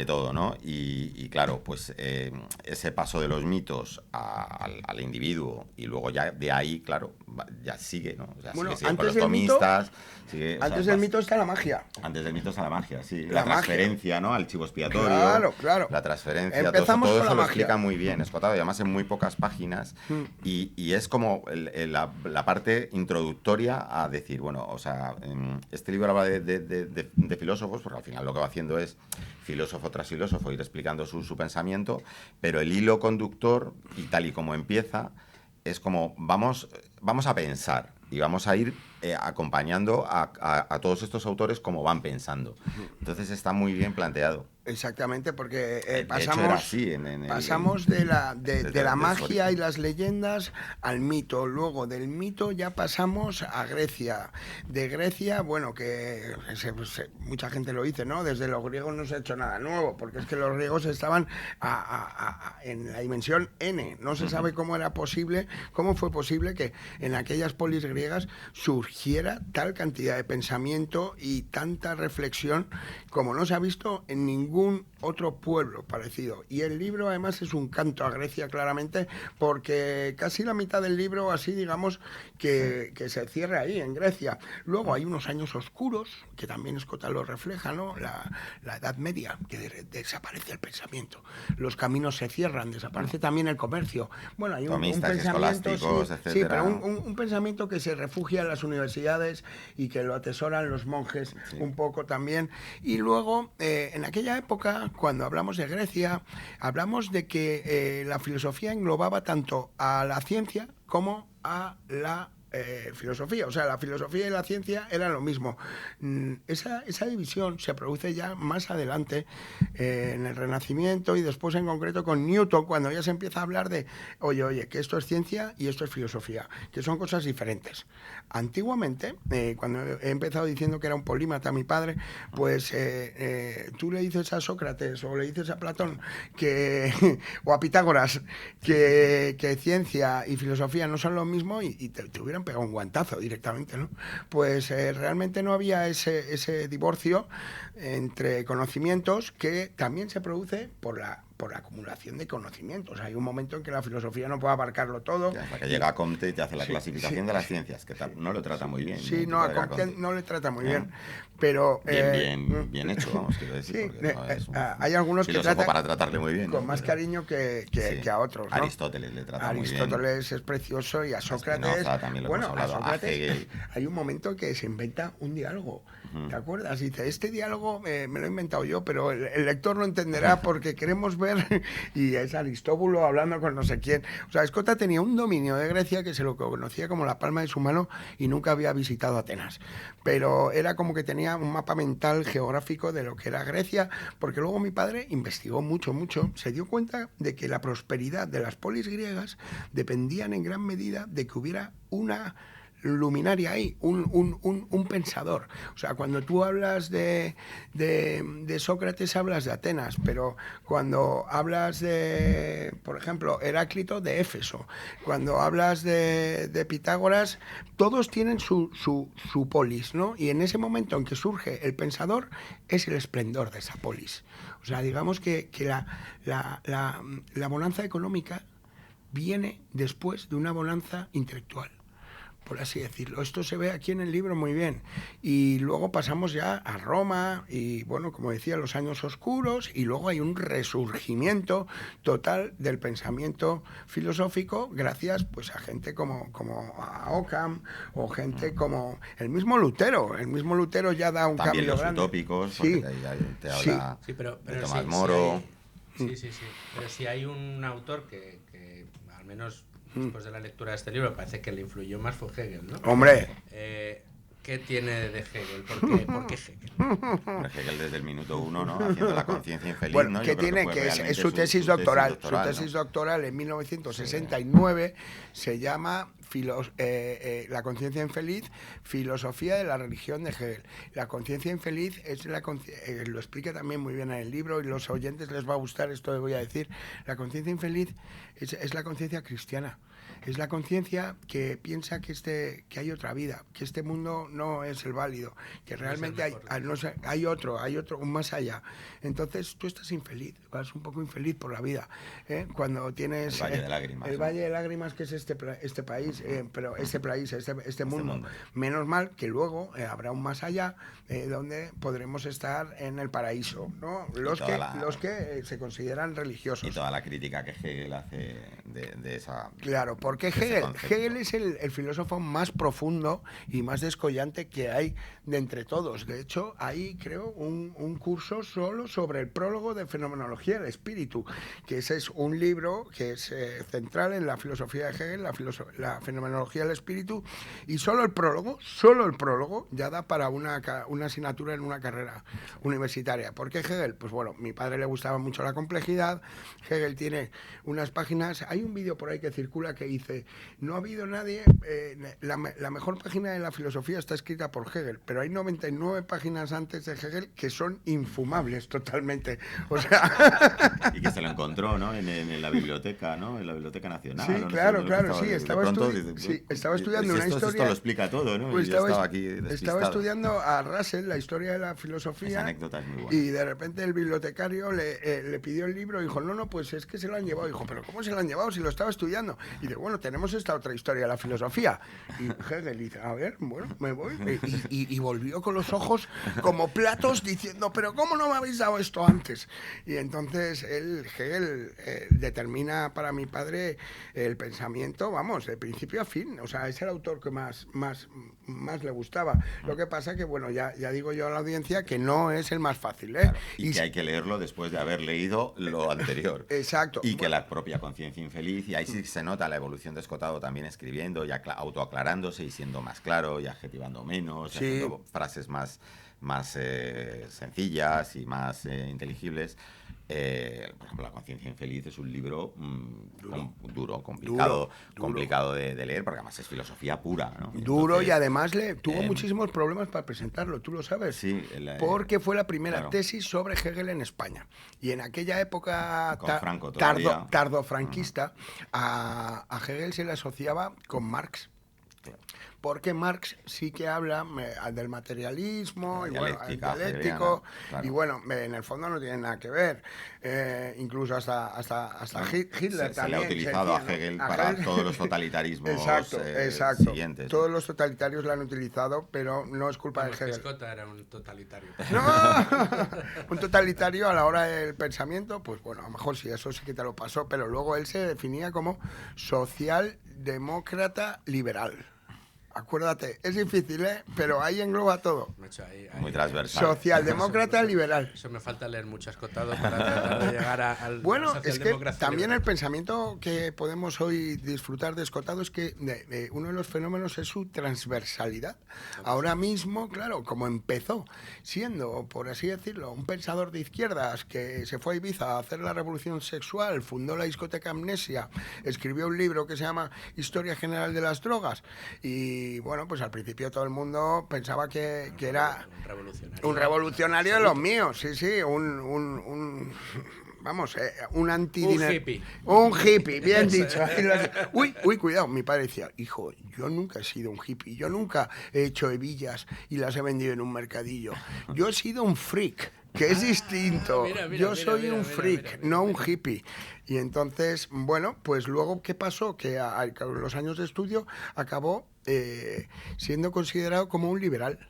todo, ¿no? Y claro, pues ese paso de los mitos al individuo, y luego ya de ahí, claro, ya sigue, ¿no? O sea, sigue con los tomistas. Antes del mito está la magia. Antes del mito está la magia, sí. La transferencia, ¿no? Al chivo expiatorio. Claro. La transferencia. Empezamos todo con eso la lo magia. explica muy bien, Escotado, y además en muy pocas páginas. Y es como la parte introductoria a decir, bueno, o sea, este libro habla de filósofos, porque al final lo que va haciendo es filósofo tras filósofo ir explicando su pensamiento, pero el hilo conductor, y tal y como empieza, es como vamos a pensar y vamos a ir acompañando a todos estos autores como van pensando. Entonces está muy bien planteado. Exactamente, porque De pasamos, hecho, era así pasamos de la desde magia su y las leyendas al mito. Luego del mito ya pasamos a Grecia. De Grecia, bueno, que mucha gente lo dice, ¿no? Desde los griegos no se ha hecho nada nuevo, porque es que los griegos estaban en la dimensión n. No se sabe cómo era posible, cómo fue posible que en aquellas polis griegas surgiera tal cantidad de pensamiento y tanta reflexión como no se ha visto en ningún otro pueblo parecido. Y el libro además es un canto a Grecia claramente, porque casi la mitad del libro así digamos que se cierra ahí en Grecia. Luego hay unos años oscuros que también Escota lo refleja, ¿no? La Edad Media, que desaparece el pensamiento, los caminos se cierran, desaparece también el comercio. Bueno, hay un pensamiento, sí, pero un pensamiento que se refugia en las universidades y que lo atesoran los monjes un poco también. Y luego en aquella época, cuando hablamos de Grecia, hablamos de que la filosofía englobaba tanto a la ciencia como a la filosofía, o sea, la filosofía y la ciencia eran lo mismo. Esa división se produce ya más adelante en el Renacimiento y después en concreto con Newton, cuando ya se empieza a hablar de, oye, que esto es ciencia y esto es filosofía, que son cosas diferentes. Antiguamente, cuando he empezado diciendo que era un polímata mi padre, pues tú le dices a Sócrates o le dices a Platón o a Pitágoras que ciencia y filosofía no son lo mismo y te hubieran pegado un guantazo directamente, ¿no? Pues realmente no había ese divorcio entre conocimientos que también se produce por la acumulación de conocimientos. Hay un momento en que la filosofía no puede abarcarlo todo. Hasta que llega Comte y te hace la clasificación de las ciencias, que no lo trata muy bien. Sí, no, a Comte no le trata muy bien. Pero, bien hecho, vamos, quiero decir. Sí, hay algunos que tratan para tratarle muy bien. Con más cariño que a otros, ¿no? Aristóteles le trata muy bien. Aristóteles es precioso y a Sócrates... También lo hemos hablado, a Hegel. Hay un momento que se inventa un diálogo. ¿Te acuerdas? Dice, este diálogo me lo he inventado yo, pero el lector lo entenderá porque queremos ver... Y es Aristóbulo hablando con no sé quién. O sea, Escota tenía un dominio de Grecia que se lo conocía como la palma de su mano y nunca había visitado Atenas. Pero era como que tenía un mapa mental geográfico de lo que era Grecia, porque luego mi padre investigó mucho, se dio cuenta de que la prosperidad de las polis griegas dependían en gran medida de que hubiera una luminaria ahí, un pensador. O sea, cuando tú hablas de Sócrates hablas de Atenas, pero cuando hablas de, por ejemplo, Heráclito, de Éfeso, cuando hablas de Pitágoras, todos tienen su polis, ¿no? Y en ese momento en que surge el pensador es el esplendor de esa polis. O sea, digamos que la bonanza económica viene después de una bonanza intelectual, por así decirlo. Esto se ve aquí en el libro muy bien. Y luego pasamos ya a Roma y, bueno, como decía, los años oscuros, y luego hay un resurgimiento total del pensamiento filosófico gracias pues a gente como a Occam o gente como el mismo Lutero. El mismo Lutero ya da un también cambio los grande. Utópicos, Sí, te habla pero de Tomás Moro. Sí. Pero si hay un autor que al menos después de la lectura de este libro parece que le influyó más fue Hegel, ¿no? Hombre. ¿Qué tiene de Hegel? ¿Por qué Hegel? Hegel desde el minuto 1, ¿no? Haciendo la conciencia infeliz, bueno, ¿no? que tiene, que es su tesis doctoral. Su tesis doctoral en 1969 se llama La conciencia infeliz, filosofía de la religión de Hegel. La conciencia infeliz es lo explica también muy bien en el libro y los oyentes les va a gustar esto que voy a decir. La conciencia infeliz es la conciencia cristiana. Es la conciencia que piensa que hay otra vida, que este mundo no es el válido, que realmente hay otro, un más allá. Entonces tú estás infeliz, vas un poco infeliz por la vida, ¿eh? Cuando tienes el Valle de Lágrimas. El Valle de Lágrimas, que es este país, pero este mundo. Menos mal que luego habrá un más allá donde podremos estar en el paraíso, ¿no? Los que se consideran religiosos. Y toda la crítica que Hegel hace de esa... Claro, porque Hegel es el filósofo más profundo y más descollante que hay de entre todos. De hecho, hay, creo, un curso solo sobre el prólogo de Fenomenología del Espíritu, que ese es un libro que es central en la filosofía de Hegel, la Fenomenología del Espíritu, y solo el prólogo ya da para una asignatura en una carrera universitaria. ¿Por qué Hegel? Pues bueno, mi padre le gustaba mucho la complejidad. Hegel tiene unas páginas, hay un vídeo por ahí que circula que dice, no ha habido nadie, la mejor página de la filosofía está escrita por Hegel, pero hay 99 páginas antes de Hegel que son infumables totalmente. O sea... Y que se lo encontró, ¿no? En la biblioteca, ¿no? En la Biblioteca Nacional. Sí, ¿no? claro, Estaba, sí. Estaba estudiando una historia... Esto lo explica todo, ¿no? Pues y yo estaba aquí despistado. Estaba estudiando a Russell la historia de la filosofía. Esa anécdota es muy buena. Y de repente el bibliotecario le pidió el libro y dijo, no, pues es que se lo han llevado. Dijo, ¿pero cómo se lo han llevado si lo estaba estudiando? Y dice, bueno, tenemos esta otra historia de la filosofía. Y Hegel dice, a ver, bueno, me voy. Y volvió con los ojos como platos diciendo, pero ¿cómo no me habéis dado esto antes? Y entonces Hegel determina para mi padre el pensamiento, vamos, de principio a fin. O sea, es el autor que más le gustaba. Lo que pasa que, bueno, ya digo yo a la audiencia que no es el más fácil, ¿eh? Claro, y que hay que leerlo después de haber leído lo anterior. Exacto. Y que la propia conciencia infeliz, y ahí sí se nota la evolución de Escotado también escribiendo y autoaclarándose y siendo más claro y adjetivando menos, sí, haciendo frases más sencillas y más inteligibles. Por ejemplo, La conciencia infeliz es un libro duro, complicado de leer, porque además es filosofía pura, ¿no? Duro. Entonces, y además tuvo muchísimos problemas para presentarlo, tú lo sabes. Sí. Porque fue la primera tesis sobre Hegel en España. Y en aquella época tardofranquista, a Hegel se le asociaba con Marx. Porque Marx sí que habla del materialismo, y bueno, el dialéctico, claro. Y bueno, en el fondo no tiene nada que ver. Incluso hasta Hitler también. Se le ha utilizado a Hegel para todos los totalitarismos exacto. siguientes. Todos los totalitarios lo han utilizado, pero no es culpa de Hegel. Escota era un totalitario. No, un totalitario a la hora del pensamiento, pues bueno, a lo mejor sí, eso sí que te lo pasó, pero luego él se definía como socialdemócrata liberal. Acuérdate, es difícil, pero ahí engloba todo. Muy transversal. Socialdemócrata liberal. Eso me falta leer mucho Escotado para tratar de llegar al bueno, es que también liberal. El pensamiento que podemos hoy disfrutar de Escotado es que uno de los fenómenos es su transversalidad. Ahora mismo, claro, como empezó siendo, por así decirlo, un pensador de izquierdas que se fue a Ibiza a hacer la revolución sexual, fundó la discoteca Amnesia, escribió un libro que se llama Historia General de las Drogas y bueno, pues al principio todo el mundo pensaba que era un revolucionario de los míos, sí, un hippie. Un hippie, bien dicho. Uy, cuidado, mi padre decía, hijo, yo nunca he sido un hippie, yo nunca he hecho hebillas y las he vendido en un mercadillo. Yo he sido un freak, que es distinto. Yo soy un freak, no un hippie. Y entonces, bueno, pues luego, ¿qué pasó? Que a los años de estudio acabó siendo considerado como un liberal.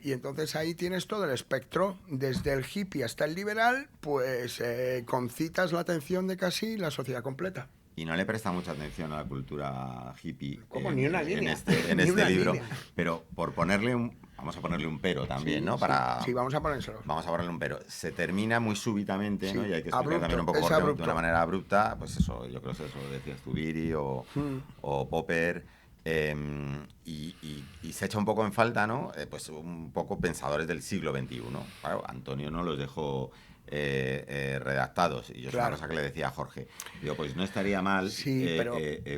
Y entonces ahí tienes todo el espectro, desde el hippie hasta el liberal, pues concitas la atención de casi la sociedad completa. Y no le presta mucha atención a la cultura hippie ni una línea. en este libro. Pero por ponerle vamos a ponerle un pero también, ¿no? Sí, vamos a ponérselo. Vamos a ponerle un pero. Se termina muy súbitamente, ¿no? Y hay que explicar también un poco de una manera abrupta. Pues eso, yo creo que eso decía Zubiri o Popper. Y se echa un poco en falta, ¿no? Pues un poco pensadores del siglo XXI. Claro, Antonio no los dejó redactados. Y yo es una cosa que le decía a Jorge. Digo, pues no estaría mal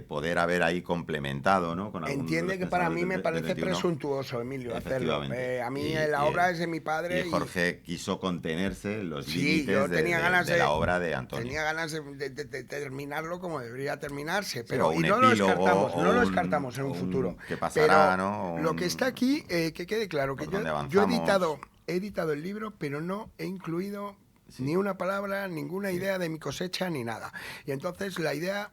poder haber ahí complementado, ¿no? Con entiende que para mí me parece presuntuoso, Emilio, hacerlo. A mí la obra es de mi padre. Y Jorge quiso contenerse en los límites de la obra de Antonio. Tenía ganas de terminarlo como debería terminarse. Pero y no lo descartamos en un futuro. ¿Qué pasará, pero no? Lo que está aquí, que quede claro, que yo he editado el libro, pero no he incluido ni una palabra, ninguna idea de mi cosecha, ni nada. Y entonces la idea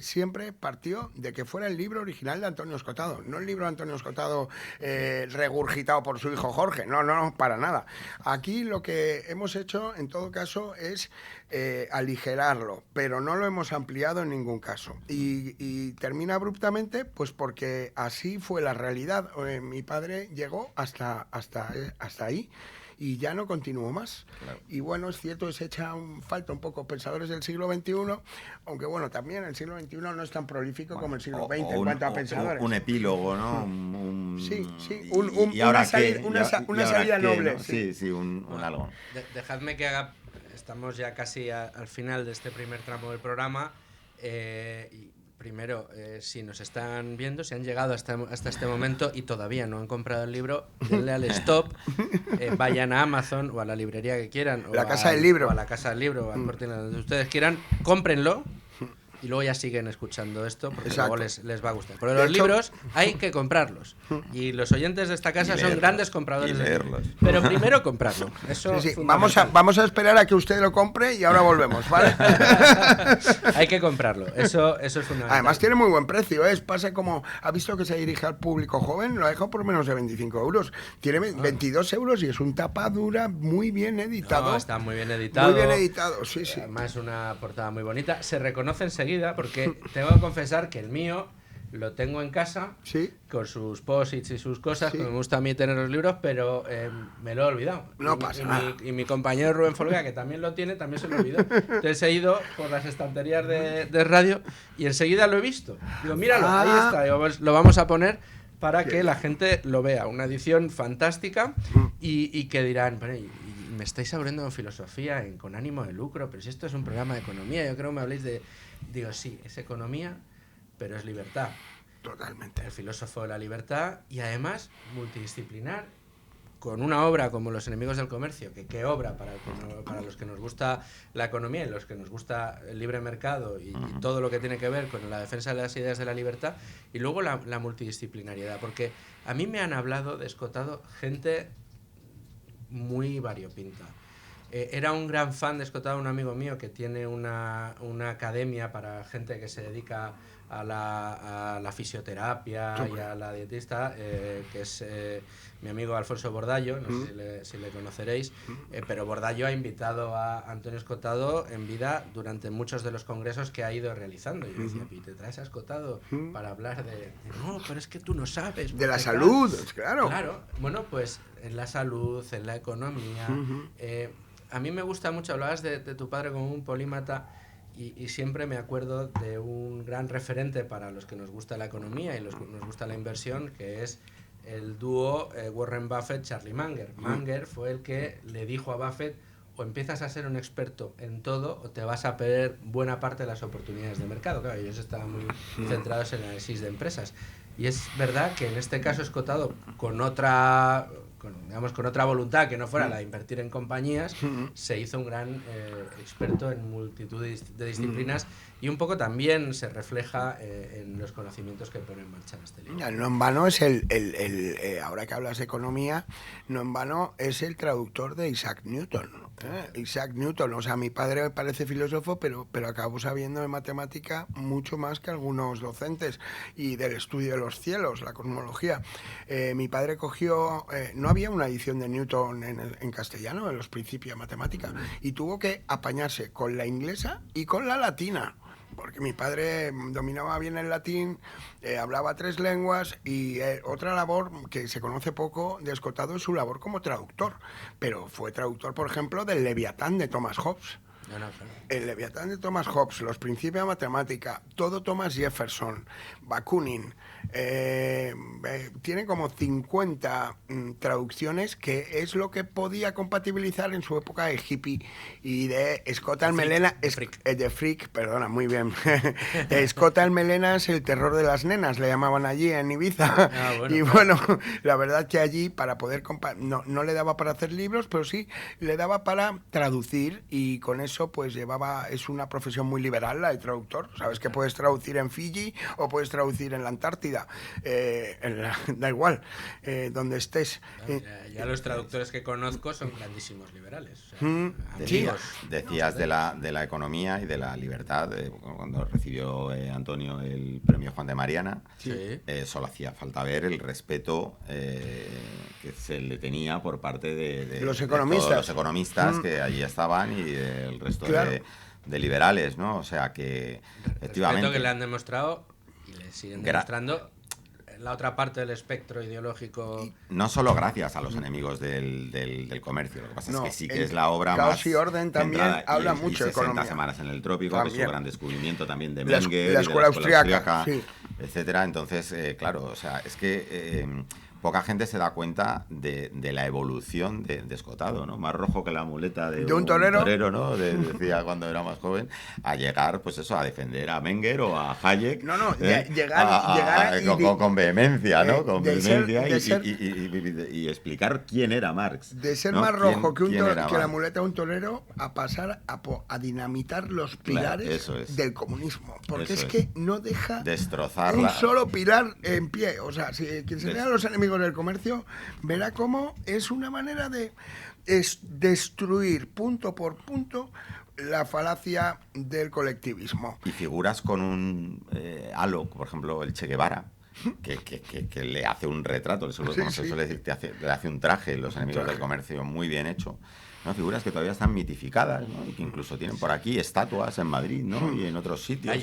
siempre partió de que fuera el libro original de Antonio Escotado, no el libro de Antonio Escotado regurgitado por su hijo Jorge, no, para nada. Aquí lo que hemos hecho, en todo caso, es aligerarlo, pero no lo hemos ampliado en ningún caso. Y termina abruptamente, pues porque así fue la realidad. Mi padre llegó hasta ahí. Y ya no continuó más. Claro. Y bueno, es cierto, se echa falta un poco pensadores del siglo XXI, aunque bueno, también el siglo XXI no es tan prolífico como el siglo XX en cuanto a pensadores. Un epílogo, ¿no? Sí, una salida noble. ¿no? Sí, un algo. Dejadme que haga... Estamos ya casi al final de este primer tramo del programa. Primero, si nos están viendo, si han llegado hasta este momento y todavía no han comprado el libro, denle al stop, vayan a Amazon o a la librería que quieran, la Casa del Libro, o a la Casa del Libro, o al Corte Inglés, donde ustedes quieran, cómprenlo y luego ya siguen escuchando esto porque luego les va a gustar. Pero los libros hay que comprarlos y los oyentes de esta casa son grandes compradores de libros. Pero primero comprarlo. Eso sí. Vamos a esperar a que usted lo compre y ahora volvemos, ¿vale? Hay que comprarlo. Eso es fundamental. Además tiene muy buen precio, pasa como ha visto que se dirige al público joven, lo ha dejado por menos de 25 euros. Tiene 22 euros y es un tapa dura muy bien editado. No, está muy bien editado. Muy bien editado, sí. Además una portada muy bonita. Se reconoce enseguida porque tengo que confesar que el mío lo tengo en casa, ¿sí? Con sus posits y sus cosas, que me gusta a mí tener los libros, pero me lo he olvidado. No pasa nada. Y mi compañero Rubén Folga, que también lo tiene, también se lo olvidó. Entonces he ido por las estanterías de radio y enseguida lo he visto. Digo, míralo, ahí está. Digo, pues lo vamos a poner para que la gente lo vea. Una edición fantástica y que dirán, bueno, me estáis abriendo en filosofía, con ánimo de lucro, pero si esto es un programa de economía, yo creo que me habléis de... Digo, sí, es economía, pero es libertad. Totalmente. El filósofo de la libertad y además multidisciplinar, con una obra como Los enemigos del comercio, que qué obra para los que nos gusta la economía y los que nos gusta el libre mercado y todo lo que tiene que ver con la defensa de las ideas de la libertad, y luego la multidisciplinariedad, porque a mí me han hablado de Escotado gente muy variopinta. Era un gran fan de Escotado, un amigo mío que tiene una academia para gente que se dedica a la fisioterapia y a la dietista, que es mi amigo Alfonso Bordallo, no sé si le conoceréis, pero Bordallo ha invitado a Antonio Escotado en vida durante muchos de los congresos que ha ido realizando. Y yo decía, ¿te traes a Escotado para hablar de...? No, pero es que tú no sabes. De la salud, claro. Claro, bueno, pues en la salud, en la economía... a mí me gusta mucho, hablabas de tu padre como un polímata y siempre me acuerdo de un gran referente para los que nos gusta la economía y los que nos gusta la inversión, que es el dúo Warren Buffett-Charlie Munger. Munger fue el que le dijo a Buffett, o empiezas a ser un experto en todo o te vas a perder buena parte de las oportunidades de mercado. Claro, ellos estaban muy centrados en el análisis de empresas. Y es verdad que en este caso Escotado, con otra voluntad que no fuera la de invertir en compañías, se hizo un gran experto en multitud de disciplinas y un poco también se refleja en los conocimientos que pone en marcha en este libro. No en vano es ahora que hablas de economía, no en vano es el traductor de Isaac Newton. Isaac Newton, o sea, mi padre parece filósofo, pero acabó sabiendo de matemática mucho más que algunos docentes y del estudio de los cielos, la cosmología. Mi padre cogió, no había una edición de Newton en castellano, en los principios de matemática, y tuvo que apañarse con la inglesa y con la latina, porque mi padre dominaba bien el latín, hablaba 3 lenguas y otra labor que se conoce poco de Escotado es su labor como traductor, pero fue traductor, por ejemplo, del Leviatán de Thomas Hobbes. Claro. El Leviatán de Thomas Hobbes, los principios de matemática, todo Thomas Jefferson, Bakunin, tiene como 50 traducciones, que es lo que podía compatibilizar en su época de hippie y de Scott Almelena, de freak, perdona, muy bien. Scott Almelena es el terror de las nenas, le llamaban allí en Ibiza. Bueno. Y bueno, la verdad que allí para poder no le daba para hacer libros, pero sí le daba para traducir, y con eso eso pues es una profesión muy liberal la de traductor. Sabes que puedes traducir en Fiji o puedes traducir en la Antártida, da igual, donde estés. Ya los traductores que conozco son grandísimos liberales. O sea, decías de la economía y de la libertad. Cuando recibió Antonio el premio Juan de Mariana, solo hacía falta ver el respeto que se le tenía por parte de los economistas, todos los economistas que allí estaban y del resto de liberales, ¿no? O sea que efectivamente respeto que le han demostrado y le siguen demostrando la otra parte del espectro ideológico. No solo gracias a los enemigos del comercio, lo que pasa es que sí que es la obra más... Caos y Orden también habla mucho de economía. 60 semanas en el trópico, que es su gran descubrimiento también de Menger, la escuela austriaca, etcétera. Entonces, claro, o sea, es que poca gente se da cuenta de la evolución de Escotado, ¿no? Más rojo que la muleta de un torero, ¿no? Decía cuando era más joven, a llegar, pues eso, a defender a Menger o a Hayek. Llegar con vehemencia, ¿no? Con vehemencia y explicar quién era Marx. De ser más rojo que la muleta de un torero a pasar a dinamitar los pilares del comunismo. Porque es que no deja destrozar un solo pilar en pie. O sea, si quien se lea los enemigos del comercio verá cómo es una manera de destruir punto por punto la falacia del colectivismo. Y figuras con un halo, por ejemplo, el Che Guevara, que le hace un retrato, le hace un traje, los enemigos del comercio muy bien hecho, ¿no? Figuras que todavía están mitificadas, ¿no? Y que incluso tienen por aquí estatuas en Madrid, ¿no? Y en otros sitios,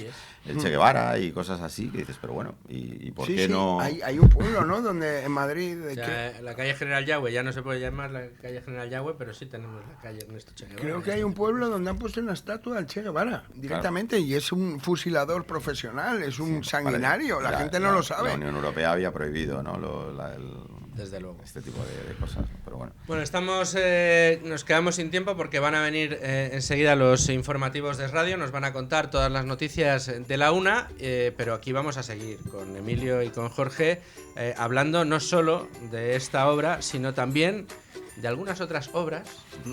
el Che Guevara y cosas así, que dices, pero bueno, ¿y por qué no? Hay un pueblo, ¿no? Donde en Madrid... la calle General Yagüe ya no se puede llamar la calle General Yagüe, pero sí tenemos la calle Ernesto Che Guevara. Creo que hay un pueblo donde han puesto una estatua al Che Guevara, directamente, y es un fusilador profesional, es un sanguinario, la gente no lo sabe. La Unión Europea había prohibido, ¿no? Desde luego. Este tipo de cosas, pero bueno. Bueno, nos quedamos sin tiempo porque van a venir enseguida los informativos de radio, nos van a contar todas las noticias de la una, pero aquí vamos a seguir con Emilio y con Jorge hablando no solo de esta obra, sino también de algunas otras obras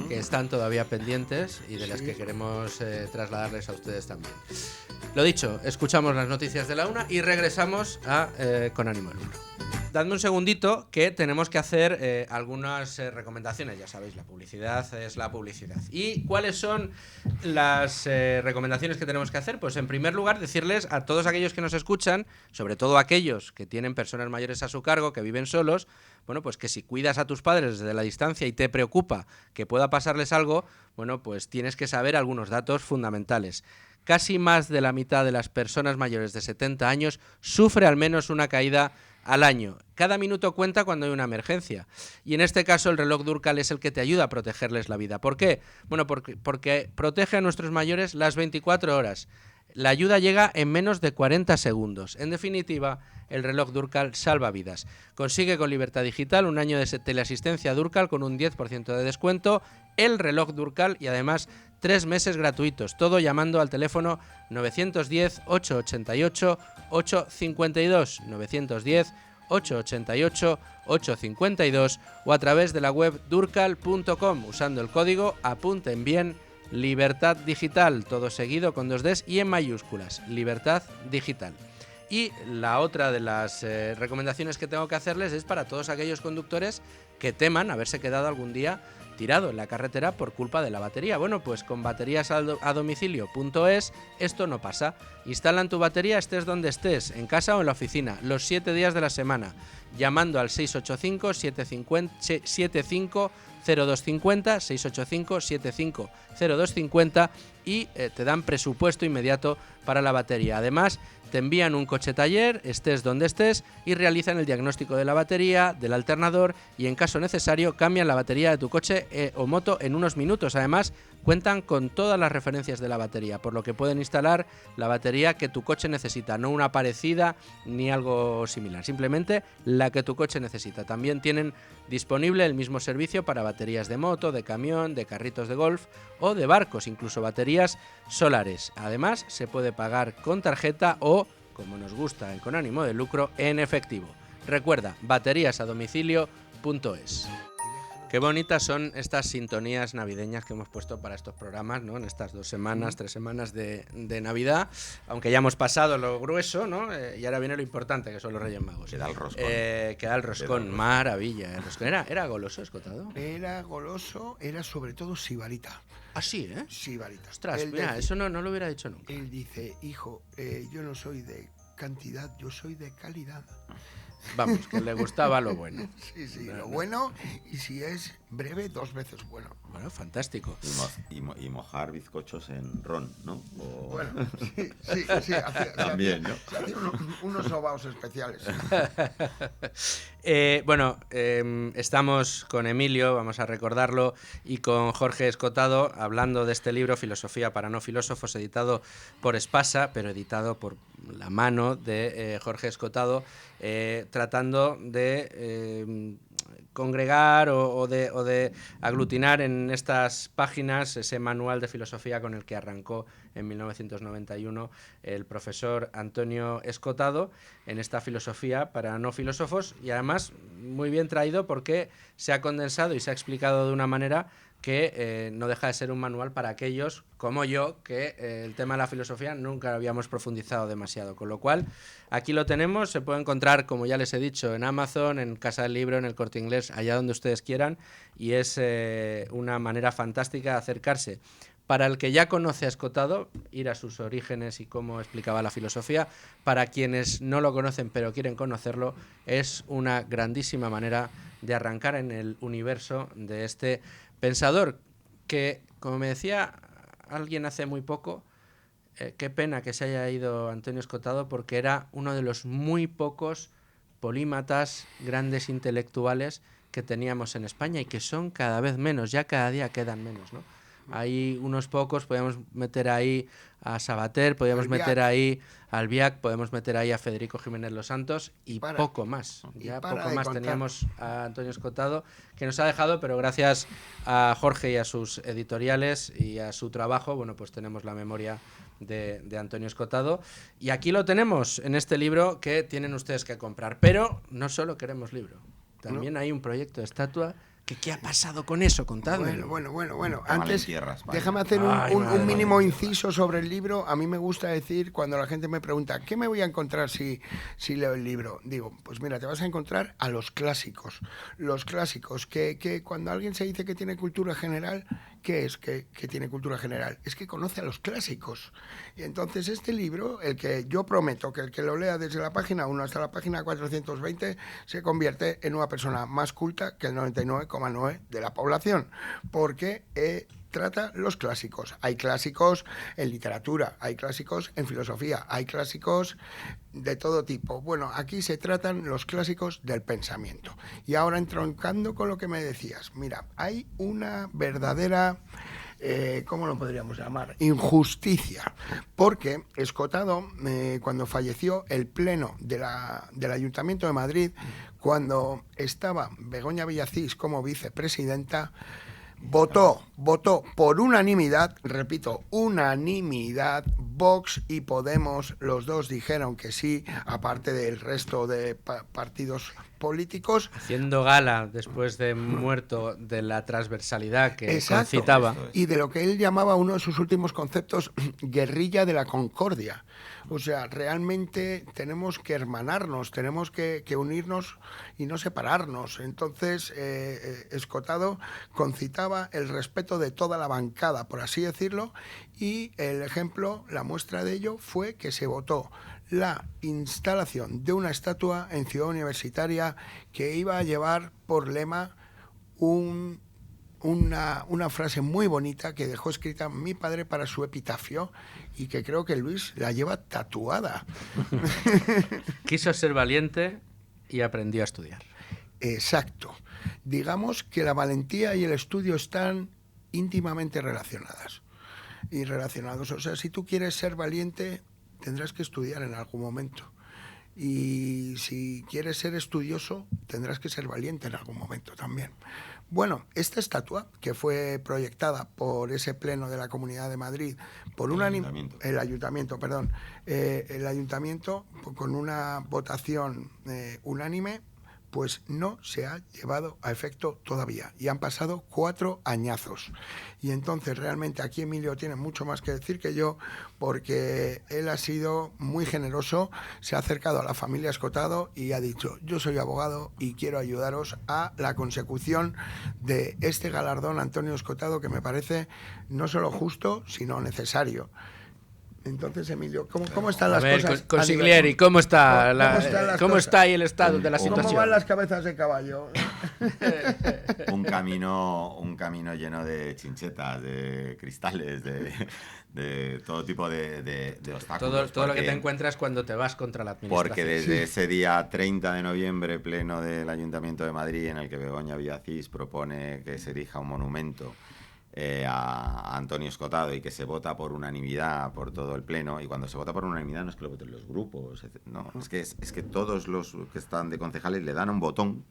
que están todavía pendientes y de las que queremos trasladarles a ustedes también. Lo dicho, escuchamos las noticias de la una y regresamos a Con Ánimo de Lucro. Dadme un segundito que tenemos que hacer algunas recomendaciones. Ya sabéis, la publicidad es la publicidad. ¿Y cuáles son las recomendaciones que tenemos que hacer? Pues en primer lugar decirles a todos aquellos que nos escuchan, sobre todo aquellos que tienen personas mayores a su cargo, que viven solos, bueno, pues que si cuidas a tus padres desde la distancia y te preocupa que pueda pasarles algo, bueno, pues tienes que saber algunos datos fundamentales. Casi más de la mitad de las personas mayores de 70 años sufre al menos una caída al año. Cada minuto cuenta cuando hay una emergencia. Y en este caso el reloj Durcal es el que te ayuda a protegerles la vida. ¿Por qué? Bueno, porque protege a nuestros mayores las 24 horas. La ayuda llega en menos de 40 segundos. En definitiva, el reloj Durcal salva vidas. Consigue con Libertad Digital un año de teleasistencia Durcal con un 10% de descuento, el reloj Durcal y además 3 meses gratuitos. Todo llamando al teléfono 910-888-852, 910-888-852 o a través de la web durcal.com usando el código, apunten bien, Libertad Digital, todo seguido con 2 Ds y en mayúsculas, Libertad Digital. Y la otra de las recomendaciones que tengo que hacerles es para todos aquellos conductores que teman haberse quedado algún día tirado en la carretera por culpa de la batería. Bueno, pues con bateriasadomicilio.es esto no pasa. Instalan tu batería estés donde estés, en casa o en la oficina, los 7 días de la semana, llamando al 685-75-0250, 685-75-0250 y te dan presupuesto inmediato para la batería. Además, te envían un coche taller, estés donde estés, y realizan el diagnóstico de la batería, del alternador y en caso necesario cambian la batería de tu coche o moto en unos minutos. Además, cuentan con todas las referencias de la batería, por lo que pueden instalar la batería que tu coche necesita, no una parecida ni algo similar, simplemente la que tu coche necesita. También tienen disponible el mismo servicio para baterías de moto, de camión, de carritos de golf o de barcos, incluso baterías solares. Además, se puede pagar con tarjeta o, como nos gusta en Con Ánimo de Lucro, en efectivo. Recuerda, bateriasadomicilio.es. Qué bonitas son estas sintonías navideñas que hemos puesto para estos programas, ¿no? En estas 2 semanas, 3 semanas de Navidad, aunque ya hemos pasado lo grueso, ¿no? Y ahora viene lo importante, que son los Reyes Magos. Queda el roscón. Queda el roscón, maravilla. El roscón era goloso, Escotado. Era goloso, era sobre todo sibarita. Ah, sí, ¿eh? Sibarita. Ostras, mira, eso no lo hubiera dicho nunca. Él dice, hijo, yo no soy de cantidad, yo soy de calidad. Vamos, que le gustaba lo bueno. Sí, lo bueno, y si es breve, 2 veces bueno. Bueno, fantástico. Y mojar bizcochos en ron, ¿no? Bueno, sí. También, ¿no? Se hacían unos sobaos especiales. Estamos con Emilio, vamos a recordarlo, y con Jorge Escotado, hablando de este libro, Filosofía para no filósofos, editado por Espasa, pero editado por la mano de Jorge Escotado, tratando de congregar o de aglutinar en estas páginas ese manual de filosofía con el que arrancó en 1991 el profesor Antonio Escotado, en esta filosofía para no filósofos, y además muy bien traído porque se ha condensado y se ha explicado de una manera que no deja de ser un manual para aquellos como yo, que el tema de la filosofía nunca lo habíamos profundizado demasiado. Con lo cual, aquí lo tenemos, se puede encontrar, como ya les he dicho, en Amazon, en Casa del Libro, en el Corte Inglés, allá donde ustedes quieran, y es una manera fantástica de acercarse. Para el que ya conoce a Escotado, ir a sus orígenes y cómo explicaba la filosofía. Para quienes no lo conocen pero quieren conocerlo, es una grandísima manera de arrancar en el universo de este pensador que, como me decía alguien hace muy poco, qué pena que se haya ido Antonio Escotado, porque era uno de los muy pocos polímatas, grandes intelectuales que teníamos en España y que son cada vez menos, ya cada día quedan menos, ¿no? Hay unos pocos, podemos meter ahí a Sabater, podemos meter ahí a Albiach, podemos meter ahí a Federico Jiménez Los Santos y poco más. Ya poco más teníamos a Antonio Escotado, que nos ha dejado, pero gracias a Jorge y a sus editoriales y a su trabajo, bueno, pues tenemos la memoria de Antonio Escotado. Y aquí lo tenemos, en este libro que tienen ustedes que comprar. Pero no solo queremos libro, también hay un proyecto de estatua. ¿Qué ha pasado con eso? Contadme. Bueno. Antes, déjame hacer un mínimo inciso sobre el libro. A mí me gusta decir, cuando la gente me pregunta, ¿qué me voy a encontrar si leo el libro? Digo, pues mira, te vas a encontrar a los clásicos. Los clásicos, que cuando alguien se dice que tiene cultura general, ¿qué es que tiene cultura general? Es que conoce a los clásicos. Y entonces este libro, el que yo prometo que el que lo lea desde la página 1 hasta la página 420, se convierte en una persona más culta que el 99,9% de la población, porque trata los clásicos. Hay clásicos en literatura, hay clásicos en filosofía, hay clásicos de todo tipo. Bueno, aquí se tratan los clásicos del pensamiento. Y ahora, entroncando con lo que me decías, mira, hay una verdadera... ¿cómo lo podríamos llamar? Injusticia, porque Escotado, cuando falleció el pleno del Ayuntamiento de Madrid, cuando estaba Begoña Villacís como vicepresidenta, votó por unanimidad, repito, unanimidad, Vox y Podemos, los dos dijeron que sí, aparte del resto de partidos políticos. Haciendo gala, después de muerto, de la transversalidad que concitaba. Y de lo que él llamaba uno de sus últimos conceptos, guerrilla de la concordia. O sea, realmente tenemos que hermanarnos, tenemos que unirnos y no separarnos. Entonces, Escotado concitaba el respeto de toda la bancada, por así decirlo, y el ejemplo, la muestra de ello fue que se votó la instalación de una estatua en Ciudad Universitaria que iba a llevar por lema una frase muy bonita que dejó escrita mi padre para su epitafio y que creo que Luis la lleva tatuada. Quiso ser valiente y aprendió a estudiar. Exacto. Digamos que la valentía y el estudio están íntimamente relacionados. O sea, si tú quieres ser valiente, tendrás que estudiar en algún momento. Y si quieres ser estudioso, tendrás que ser valiente en algún momento también. Bueno, esta estatua, que fue proyectada por ese pleno de la Comunidad de Madrid, por el ayuntamiento, con una votación unánime, Pues no se ha llevado a efecto todavía y han pasado 4 añazos. Y entonces realmente aquí Emilio tiene mucho más que decir que yo, porque él ha sido muy generoso, se ha acercado a la familia Escotado y ha dicho: yo soy abogado y quiero ayudaros a la consecución de este galardón Antonio Escotado, que me parece no solo justo, sino necesario. Entonces, Emilio, ¿cómo están las cosas? Consiglieri, ¿cómo está ahí el estado de la situación? ¿Cómo van las cabezas de caballo? Un camino lleno de chinchetas, de cristales, de todo tipo de obstáculos. Todo lo que te encuentras cuando te vas contra la administración. Porque desde ese día 30 de noviembre, pleno del Ayuntamiento de Madrid, en el que Begoña Villacís propone que se erija un monumento a Antonio Escotado y que se vota por unanimidad por todo el pleno, y cuando se vota por unanimidad no es que lo voten los grupos, no, es que todos los que están de concejales le dan un botón.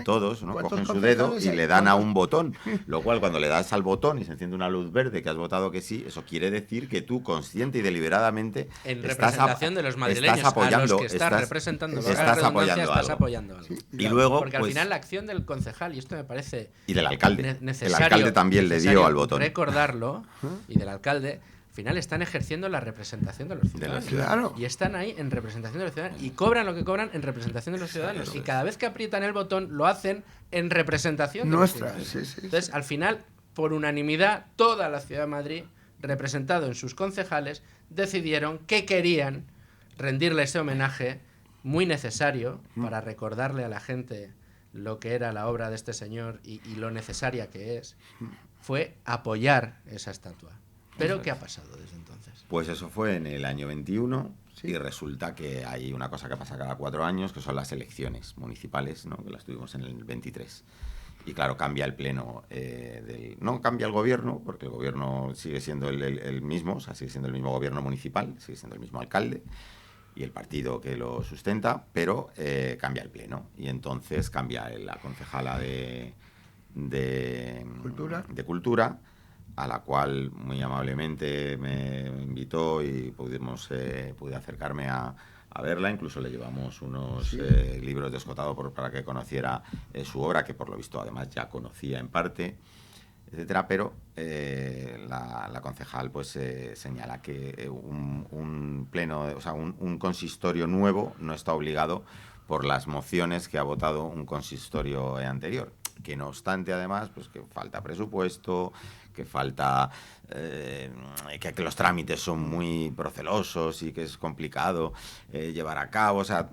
Todos, ¿no? Cogen su dedo y le dan a un botón, lo cual cuando le das al botón y se enciende una luz verde que has votado que sí, eso quiere decir que tú consciente y deliberadamente en representación de los madrileños, estás apoyando, a los que estás representando, estás apoyando algo. Sí. Y luego, porque al final la acción del concejal, y esto me parece y del alcalde, necesario, el alcalde también le dio al botón, recordarlo, y del alcalde, al final están ejerciendo la representación de los ciudadanos. Claro. Y están ahí en representación de los ciudadanos. Y cobran lo que cobran en representación de los ciudadanos. Y cada vez que aprietan el botón, lo hacen en representación de los ciudadanos. Sí. Entonces, al final, por unanimidad, toda la ciudad de Madrid, representado en sus concejales, decidieron que querían rendirle ese homenaje muy necesario para recordarle a la gente lo que era la obra de este señor y lo necesaria que es. Fue apoyar esa estatua. ¿Pero qué ha pasado desde entonces? Pues eso fue en el año 21, sí. Y resulta que hay una cosa que pasa cada 4 años, que son las elecciones municipales, ¿no? Que las tuvimos en el 23. Y claro, cambia el pleno, no cambia el gobierno, porque el gobierno sigue siendo el mismo, o sea, sigue siendo el mismo gobierno municipal, sigue siendo el mismo alcalde y el partido que lo sustenta, pero cambia el pleno. Y entonces cambia la concejala de Cultura, a la cual muy amablemente me invitó y pude acercarme a verla. Incluso le llevamos unos libros de Escotado para que conociera su obra, que por lo visto además ya conocía en parte, etcétera. Pero la concejal pues señala que un pleno, o sea, un consistorio nuevo no está obligado por las mociones que ha votado un consistorio anterior. Que no obstante, además, pues que falta presupuesto, que falta que los trámites son muy procelosos y que es complicado llevar a cabo, o sea,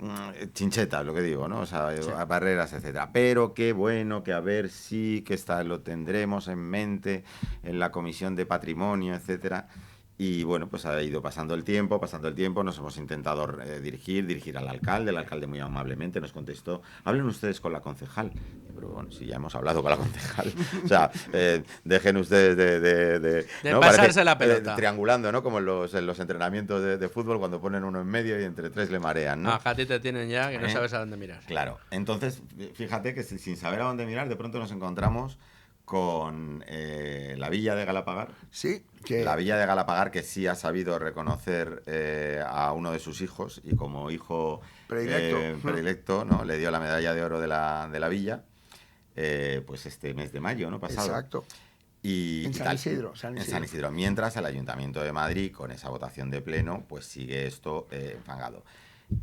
chinchetas, lo que digo, ¿no? O sea, sí. Barreras, etcétera. Pero qué bueno, que a ver si que lo tendremos en mente en la Comisión de Patrimonio, etcétera. Y bueno, pues ha ido pasando el tiempo, nos hemos intentado dirigir al alcalde. El alcalde muy amablemente nos contestó: hablen ustedes con la concejal. Pero bueno, si ya hemos hablado con la concejal, o sea, dejen ustedes de ¿no? Pasarse la pelota. Triangulando, ¿no? Como en los entrenamientos de fútbol, cuando ponen uno en medio y entre 3 le marean, ¿no? A ti te tienen ya que no sabes a dónde mirar. Claro, entonces, fíjate que sin saber a dónde mirar, de pronto nos encontramos con la Villa de Galapagar. Sí. La Villa de Galapagar, que sí ha sabido reconocer a uno de sus hijos, y como hijo predilecto, ¿no? Le dio la medalla de oro de la Villa, pues este mes de mayo, ¿no? Pasado. Exacto. En San Isidro. En San Isidro. Mientras el Ayuntamiento de Madrid, con esa votación de pleno, pues sigue esto enfangado.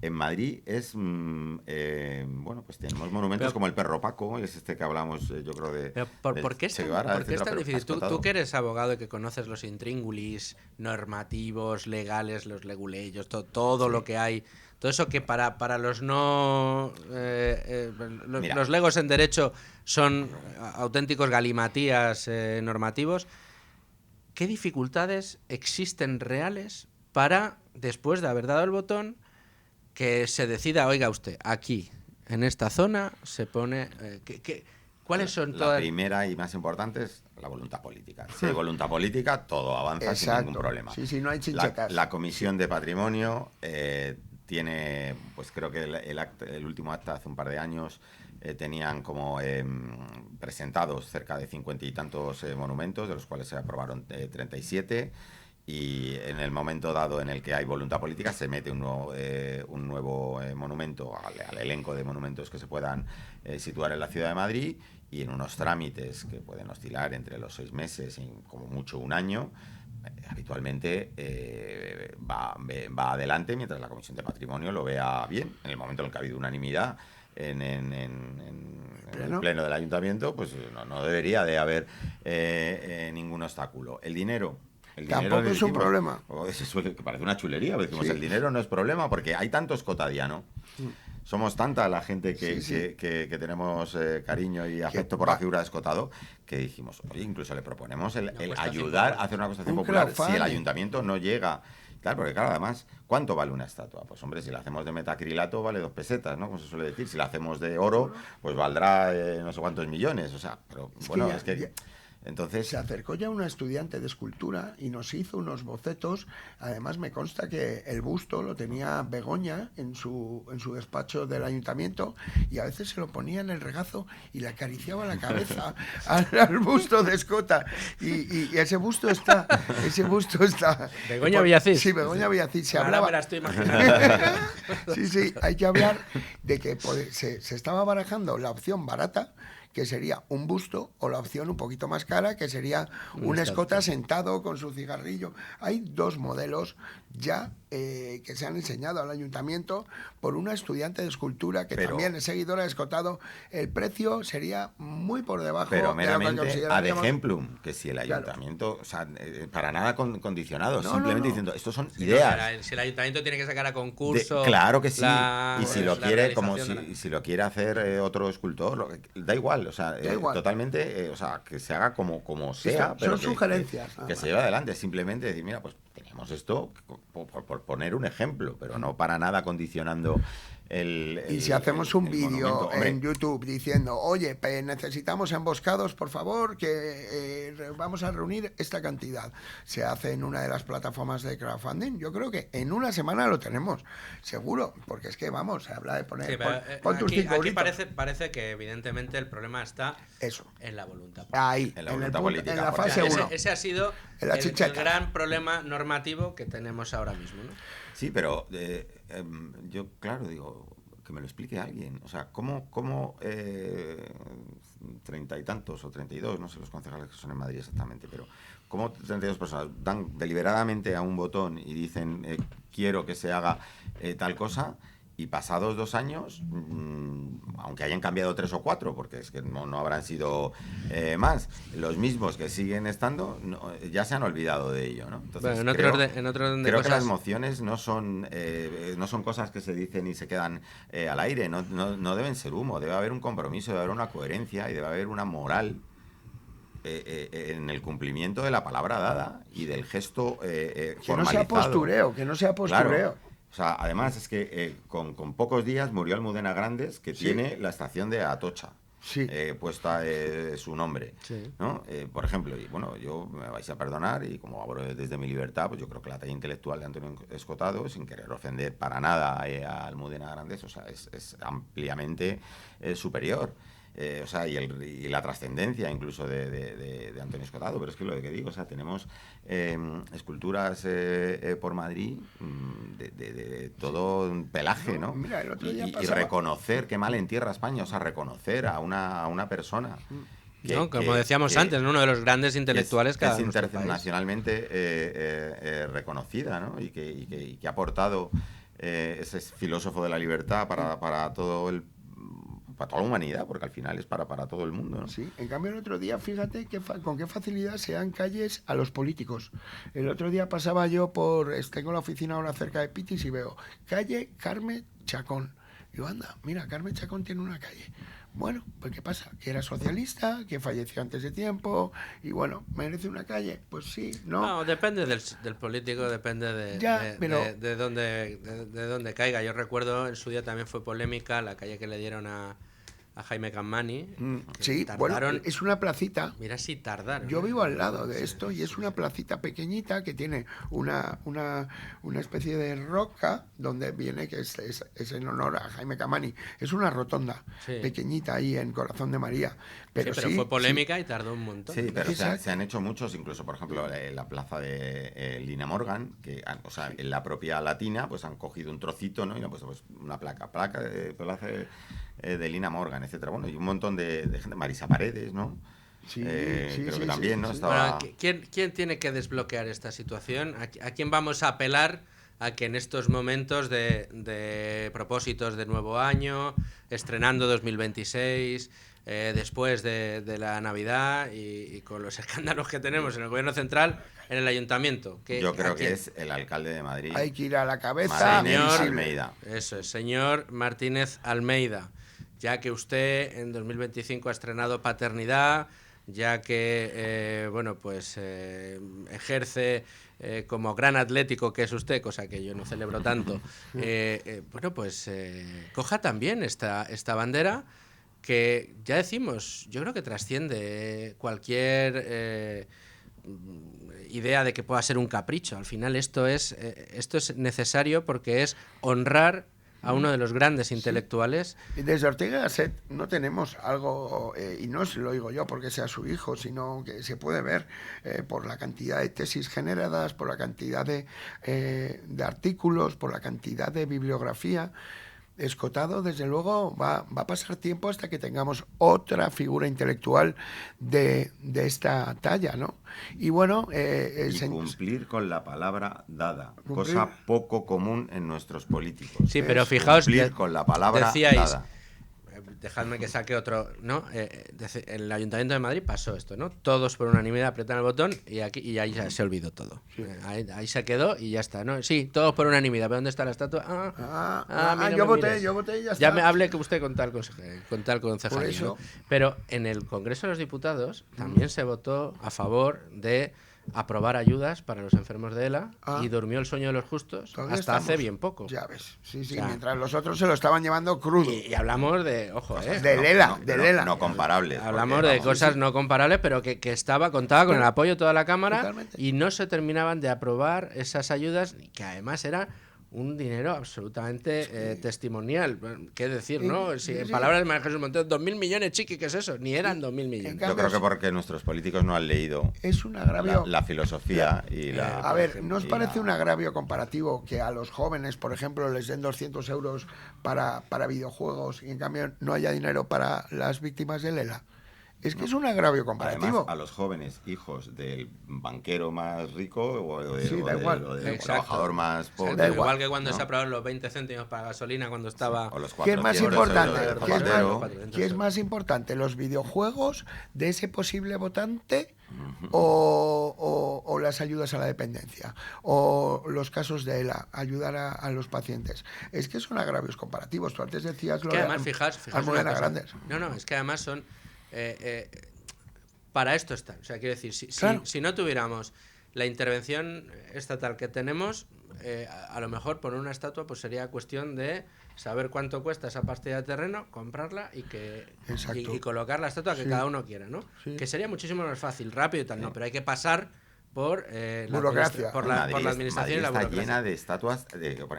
En Madrid bueno, pues tenemos monumentos como el Perro Paco, es este que hablamos, yo creo de... Pero ¿por qué es tan difícil? Tú que eres abogado y que conoces los intríngulis normativos, legales, los leguleyos, todo lo que hay, todo eso que para los no... los legos en derecho son auténticos galimatías normativos. ¿Qué dificultades existen reales para, después de haber dado el botón, que se decida, oiga usted, aquí, en esta zona, se pone... ¿Cuáles son todas...? La primera y más importante es la voluntad política. Si hay voluntad política, todo avanza sin ningún problema. Sí, no hay chinchetas. La Comisión de Patrimonio tiene, pues creo que el último acta hace un par de años, tenían como presentados cerca de 50 y tantos monumentos, de los cuales se aprobaron 37, y en el momento dado en el que hay voluntad política se mete un nuevo monumento al elenco de monumentos que se puedan situar en la ciudad de Madrid, y en unos trámites que pueden oscilar entre los 6 meses y como mucho un año, habitualmente va adelante mientras la Comisión de Patrimonio lo vea bien. En el momento en el que ha habido unanimidad en el pleno del ayuntamiento, pues no debería de haber ningún obstáculo. El dinero tampoco es un problema. Que parece una chulería, pero decimos, el dinero no es problema porque hay tanto escotadiano. Somos tanta la gente que tenemos cariño y afecto por la figura de Escotado, que dijimos, oye, incluso le proponemos el ayudar a hacer una cuestión popular si el ayuntamiento no llega. Claro, porque claro, además, ¿cuánto vale una estatua? Pues hombre, si la hacemos de metacrilato vale 2 pesetas, ¿no? Como se suele decir. Si la hacemos de oro, pues valdrá no sé cuántos millones. O sea, pero bueno, es que... Entonces se acercó ya una estudiante de escultura y nos hizo unos bocetos. Además me consta que el busto lo tenía Begoña en su despacho del ayuntamiento, y a veces se lo ponía en el regazo y le acariciaba la cabeza al busto de Escota, y ese busto está Begoña Villacís. Sí, Begoña Villacís. Se Ahora hablaba... me la estoy imaginando. Sí, hay que hablar de que se estaba barajando la opción barata, que sería un busto, o la opción un poquito más cara, que sería un Escota sentado con su cigarrillo. Hay 2 modelos ya que se han enseñado al ayuntamiento por una estudiante de escultura que también es seguidora de Escotado. El precio sería muy por debajo pero meramente de lo que consideraríamos... ad exemplum, que si el ayuntamiento, claro, o sea, para nada condicionado, simplemente diciendo, estos son ideas. Si el ayuntamiento tiene que sacar a concurso... Claro que sí, y si lo quiere, si lo quiere hacer otro escultor, da igual, o sea, totalmente, o sea, que se haga como sea, pero son sugerencias. Que se lleve adelante, simplemente decir, mira, pues tenemos esto, por poner un ejemplo, pero no para nada condicionando y si hacemos un vídeo en YouTube diciendo, oye, necesitamos emboscados, por favor, que vamos a reunir esta cantidad, se hace en una de las plataformas de crowdfunding, yo creo que en una semana lo tenemos, seguro, porque es que vamos, se habla de poner... aquí parece que evidentemente el problema está en la voluntad política. Ahí, en la voluntad política. En la fase 1. Ese ha sido el gran problema normativo que tenemos ahora mismo, ¿no? Sí, pero yo, claro, digo, que me lo explique alguien. O sea, ¿cómo 30 y tantos o 32, no sé los concejales que son en Madrid exactamente, pero cómo 32 personas dan deliberadamente a un botón y dicen quiero que se haga tal cosa, y pasados 2 años, aunque hayan cambiado 3 o 4, porque es que no habrán sido más, los mismos que siguen estando ya se han olvidado de ello, ¿no? Entonces, bueno, en otro orden de creo cosas... que las mociones no son cosas que se dicen y se quedan al aire, no deben ser humo, debe haber un compromiso, debe haber una coherencia y debe haber una moral en el cumplimiento de la palabra dada y del gesto formalizado. Que no sea postureo. Claro. O sea, además es que con pocos días murió Almudena Grandes, que tiene la estación de Atocha puesta su nombre, ¿no? Por ejemplo, y bueno, yo me vais a perdonar, y como abro desde mi libertad, pues yo creo que la talla intelectual de Antonio Escotado, sin querer ofender para nada a Almudena Grandes, o sea, es ampliamente superior. O sea, y la trascendencia incluso de Antonio Escotado, pero es que lo que digo, o sea, tenemos esculturas por Madrid de todo un pelaje, ¿no? Mira, el otro día y reconocer, qué mal entierra España, o sea, reconocer a una persona. Como decíamos antes, ¿no? Uno de los grandes intelectuales que es internacionalmente reconocida, ¿no? Y que ha aportado ese filósofo de la libertad para toda la humanidad, porque al final es para todo el mundo, ¿no? Sí, en cambio el otro día, fíjate con qué facilidad se dan calles a los políticos. El otro día pasaba yo tengo la oficina ahora cerca de Pitis y veo calle Carme Chacón. Digo, anda, mira, Carme Chacón tiene una calle. Bueno, pues ¿qué pasa? Que era socialista, que falleció antes de tiempo, y bueno, ¿merece una calle? Pues sí, ¿no? No, depende del político, depende de dónde caiga. Yo recuerdo, en su día también fue polémica la calle que le dieron a a Jaime Cammani. Sí, Tardaron, bueno, es una placita. mira si tardaron. Yo vivo al lado de esto y es una placita pequeñita que tiene una especie de roca donde viene, que es en honor a Jaime Cammani. Es una rotonda pequeñita ahí en Corazón de María. Pero fue polémica y tardó un montón. Sí, pero se han hecho muchos, incluso, por ejemplo, la plaza de Lina Morgan, que, o sea, en la propia Latina, pues han cogido un trocito, ¿no? Y han puesto pues, una placa de plaza de Lina Morgan, etcétera. Bueno, y un montón de gente, Marisa Paredes, ¿no? Sí, creo que también, ¿no? Estaba... Bueno, ¿quién tiene que desbloquear esta situación? ¿A quién vamos a apelar a que en estos momentos de propósitos de nuevo año, estrenando 2026, después de la Navidad y con los escándalos que tenemos en el gobierno central, en el ayuntamiento? Yo creo que es el alcalde de Madrid. Hay que ir a la cabeza. Señor Almeida. Eso es, señor Martínez Almeida. Ya que usted en 2025 ha estrenado paternidad, ya que ejerce como gran atlético que es usted, cosa que yo no celebro tanto, coja también esta bandera que, ya decimos, yo creo que trasciende cualquier idea de que pueda ser un capricho. Al final esto es necesario porque es honrar a uno de los grandes intelectuales. Y desde Ortega y Gasset no tenemos algo, y no se lo digo yo porque sea su hijo, sino que se puede ver por la cantidad de tesis generadas, por la cantidad de artículos, por la cantidad de bibliografía. Escotado, desde luego, va a pasar tiempo hasta que tengamos otra figura intelectual de esta talla, ¿no? Y bueno... cumplir con la palabra dada, cosa poco común en nuestros políticos. Sí, pero fijaos... Cumplir con la palabra dada. Dejadme que saque otro, ¿no? En el Ayuntamiento de Madrid pasó esto, ¿no? Todos por unanimidad apretan el botón y ahí ya se olvidó todo. Sí. Ahí se quedó y ya está, ¿no? Sí, todos por unanimidad. ¿Pero dónde está la estatua? Yo voté y ya está. Ya me hablé que usted con tal concejal. Pero en el Congreso de los Diputados también se votó a favor de aprobar ayudas para los enfermos de ELA y durmió el sueño de los justos hasta hace bien poco. Ya ves, sí, o sea, mientras los otros se lo estaban llevando crudo. Y hablamos de, del ELA, no comparables. Hablamos de cosas no comparables, pero que contaba con el apoyo de toda la Cámara. Totalmente. Y no se terminaban de aprobar esas ayudas, que además era un dinero absolutamente testimonial. ¿Qué decir, no? En palabras de María Jesús Montero, 2.000 millones, chiqui, ¿qué es eso? Ni eran 2.000 millones. Yo creo que porque nuestros políticos no han leído es un agravio. La filosofía y la... A ver, ¿no os parece un agravio comparativo que a los jóvenes, por ejemplo, les den 200 euros para videojuegos y en cambio no haya dinero para las víctimas del ELA? Es que es un agravio comparativo. Además, a los jóvenes hijos del banquero más rico o del trabajador más pobre. Da igual que cuando se aprobaron los 20 céntimos para gasolina cuando estaba... ¿Qué es más importante? ¿Qué es más importante? ¿Los videojuegos de ese posible votante o las ayudas a la dependencia? ¿O los casos de ELA, ayudar a los pacientes? Es que son agravios comparativos. Tú antes decías lo de Almudena Grandes. No, es que además son... para esto están. O sea, quiero decir, si no tuviéramos la intervención estatal que tenemos, a lo mejor poner una estatua pues sería cuestión de saber cuánto cuesta esa pastilla de terreno, comprarla y colocar la estatua que cada uno quiera, ¿no? Sí. Que sería muchísimo más fácil, rápido y tal, no, pero hay que pasar por burocracia. Por la administración y la burocracia. Está llena de estatuas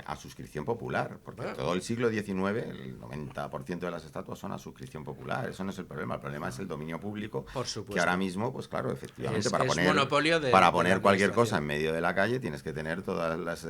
a suscripción popular, porque todo el siglo XIX, el 90% de las estatuas son a suscripción popular. Eso no es el problema es el dominio público, por supuesto. Que ahora mismo, pues claro, efectivamente, para poner cualquier cosa en medio de la calle tienes que tener todas las...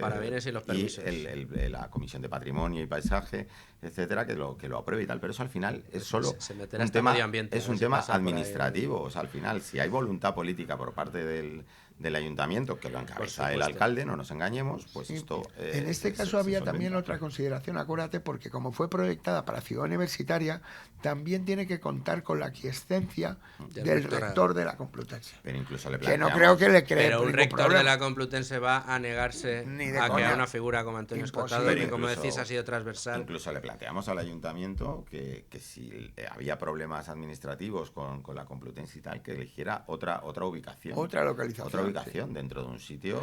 parabienes y los permisos. Y la Comisión de Patrimonio y Paisaje, etcétera, que lo apruebe y tal. Pero eso al final es solo un tema administrativo. O sea, al final, si hay voluntad política por parte del ayuntamiento, que lo encabeza el alcalde, no nos engañemos, pues esto... en este caso había también otra consideración, acuérdate, porque como fue proyectada para Ciudad Universitaria, también tiene que contar con la aquiescencia del rector de la Complutense. Pero incluso le planteamos... Que no creo que le cree. Pero un rector de la Complutense va a negarse a que haya una figura como Antonio Escotado, que como decís ha sido transversal. Incluso le planteamos al ayuntamiento que si había problemas administrativos con la Complutense y tal, que eligiera otra ubicación. Otra localización. Dentro de un sitio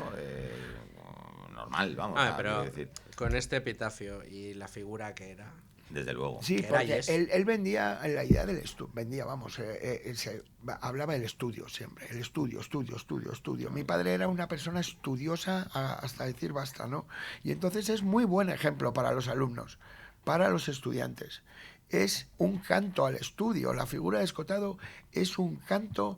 normal, vamos pero decir. Con este epitafio y la figura que era, Desde luego. Sí, porque él vendía la idea del estudio, hablaba del estudio siempre, el estudio. Mi padre era una persona estudiosa hasta decir basta, ¿no? Y entonces es muy buen ejemplo para los alumnos, para los estudiantes. Es un canto al estudio, la figura de Escotado es un canto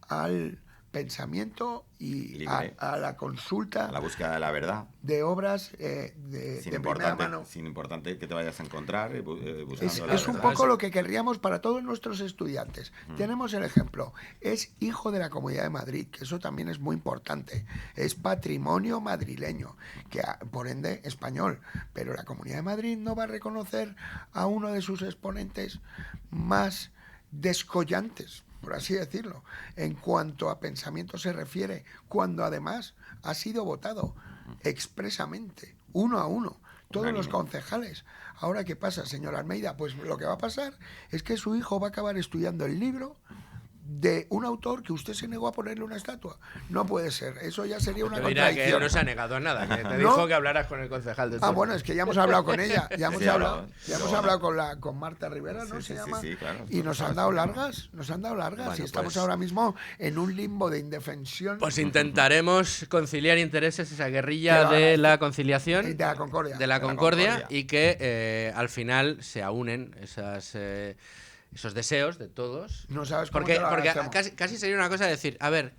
al pensamiento y a la consulta, a la búsqueda de la verdad, de obras de primera mano. Sin importante que te vayas a encontrar es un poco lo que querríamos para todos nuestros estudiantes. Tenemos el ejemplo, es hijo de la Comunidad de Madrid, que eso también es muy importante, es patrimonio madrileño, que por ende español, pero la Comunidad de Madrid no va a reconocer a uno de sus exponentes más descollantes, por así decirlo, en cuanto a pensamiento se refiere, cuando además ha sido votado expresamente, 1-1, todos los concejales. Ahora, ¿qué pasa, señor Almeida? Pues lo que va a pasar es que su hijo va a acabar estudiando el libro de un autor que usted se negó a ponerle una estatua. No puede ser, eso ya sería una contradicción. Que no se ha negado a nada, que te dijo que hablaras con el concejal de turno. Bueno, es que ya hemos hablado con ella, hemos hablado con Marta Rivera, ¿no? Se llama. Sí, claro, y nos han dado largas, bueno, y estamos ahora mismo en un limbo de indefensión. Pues intentaremos conciliar intereses, esa guerrilla de la conciliación, de la concordia. De la concordia, y que al final se aúnen esos deseos de todos. No sabes cómo porque casi sería una cosa decir, a ver,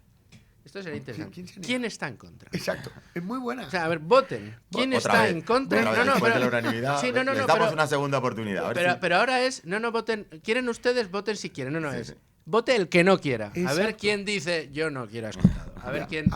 esto sería interesante. ¿Quién está en contra? Exacto, es muy buena. O sea, a ver, voten. ¿Quién está en contra? Después de la unanimidad, les damos una segunda oportunidad. Pero ahora es, no voten. ¿Quieren ustedes? Voten si quieren. Sí. Vote el que no quiera. Exacto. A ver quién dice yo no quiero a Escotado. A ver quién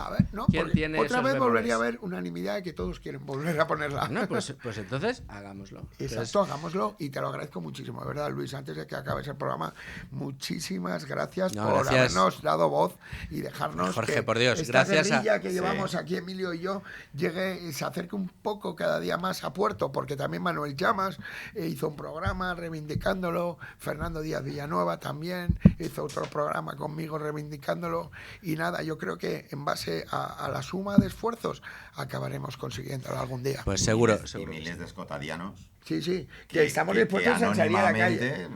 tiene otra vez volvería a haber unanimidad de que todos quieren volver a ponerla. No, pues entonces hagámoslo. Exacto, hagámoslo, y te lo agradezco muchísimo, de verdad, Luis. Antes de que acabes el programa, muchísimas gracias por habernos dado voz y dejarnos Jorge, que por Dios, esta guerrilla que llevamos aquí, Emilio y yo, se acerque un poco cada día más a puerto, porque también Manuel Llamas hizo un programa reivindicándolo, Fernando Díaz Villanueva también hizo otro programa conmigo reivindicándolo, y nada, yo creo que en base a la suma de esfuerzos acabaremos consiguiéndolo algún día. Pues seguro. Y miles de escotadianos. Sí, que estamos dispuestos a salir a la calle.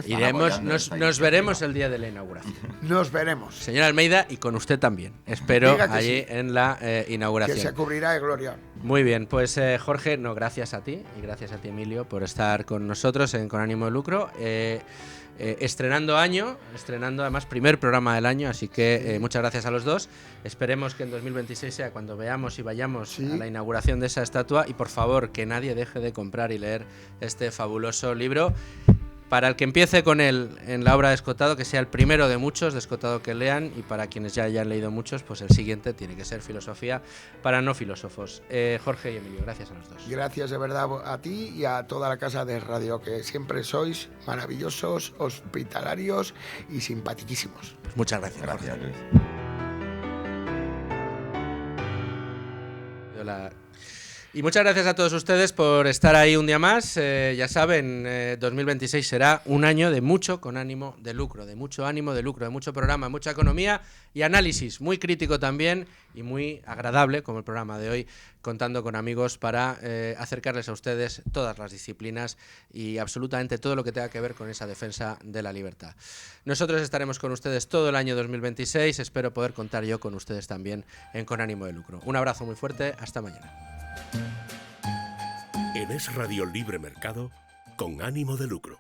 Iremos, nos veremos el día de la inauguración. Nos veremos. Señor Almeida, y con usted también. Espero allí en la inauguración. Que se cubrirá de gloria. Muy bien, pues Jorge, gracias a ti y gracias a ti, Emilio, por estar con nosotros Con Ánimo de Lucro. Estrenando año, además primer programa del año, así que muchas gracias a los dos. Esperemos que en 2026 sea cuando veamos y vayamos a la inauguración de esa estatua, y por favor que nadie deje de comprar y leer este fabuloso libro. Para el que empiece con él en la obra de Escotado, que sea el primero de muchos de Escotado que lean, y para quienes ya hayan leído muchos, pues el siguiente tiene que ser Filosofía para no filósofos. Jorge y Emilio, gracias a los dos. Gracias de verdad a ti y a toda la casa de radio, que siempre sois maravillosos, hospitalarios y simpaticísimos. Pues muchas gracias. Gracias, Luis. Y muchas gracias a todos ustedes por estar ahí un día más. Ya saben, 2026 será un año de mucho con ánimo de lucro, de mucho ánimo de lucro, de mucho programa, mucha economía y análisis, muy crítico también y muy agradable, como el programa de hoy, contando con amigos para acercarles a ustedes todas las disciplinas y absolutamente todo lo que tenga que ver con esa defensa de la libertad. Nosotros estaremos con ustedes todo el año 2026, espero poder contar yo con ustedes también Con Ánimo de Lucro. Un abrazo muy fuerte, hasta mañana. En Es Radio Libre Mercado, Con Ánimo de Lucro.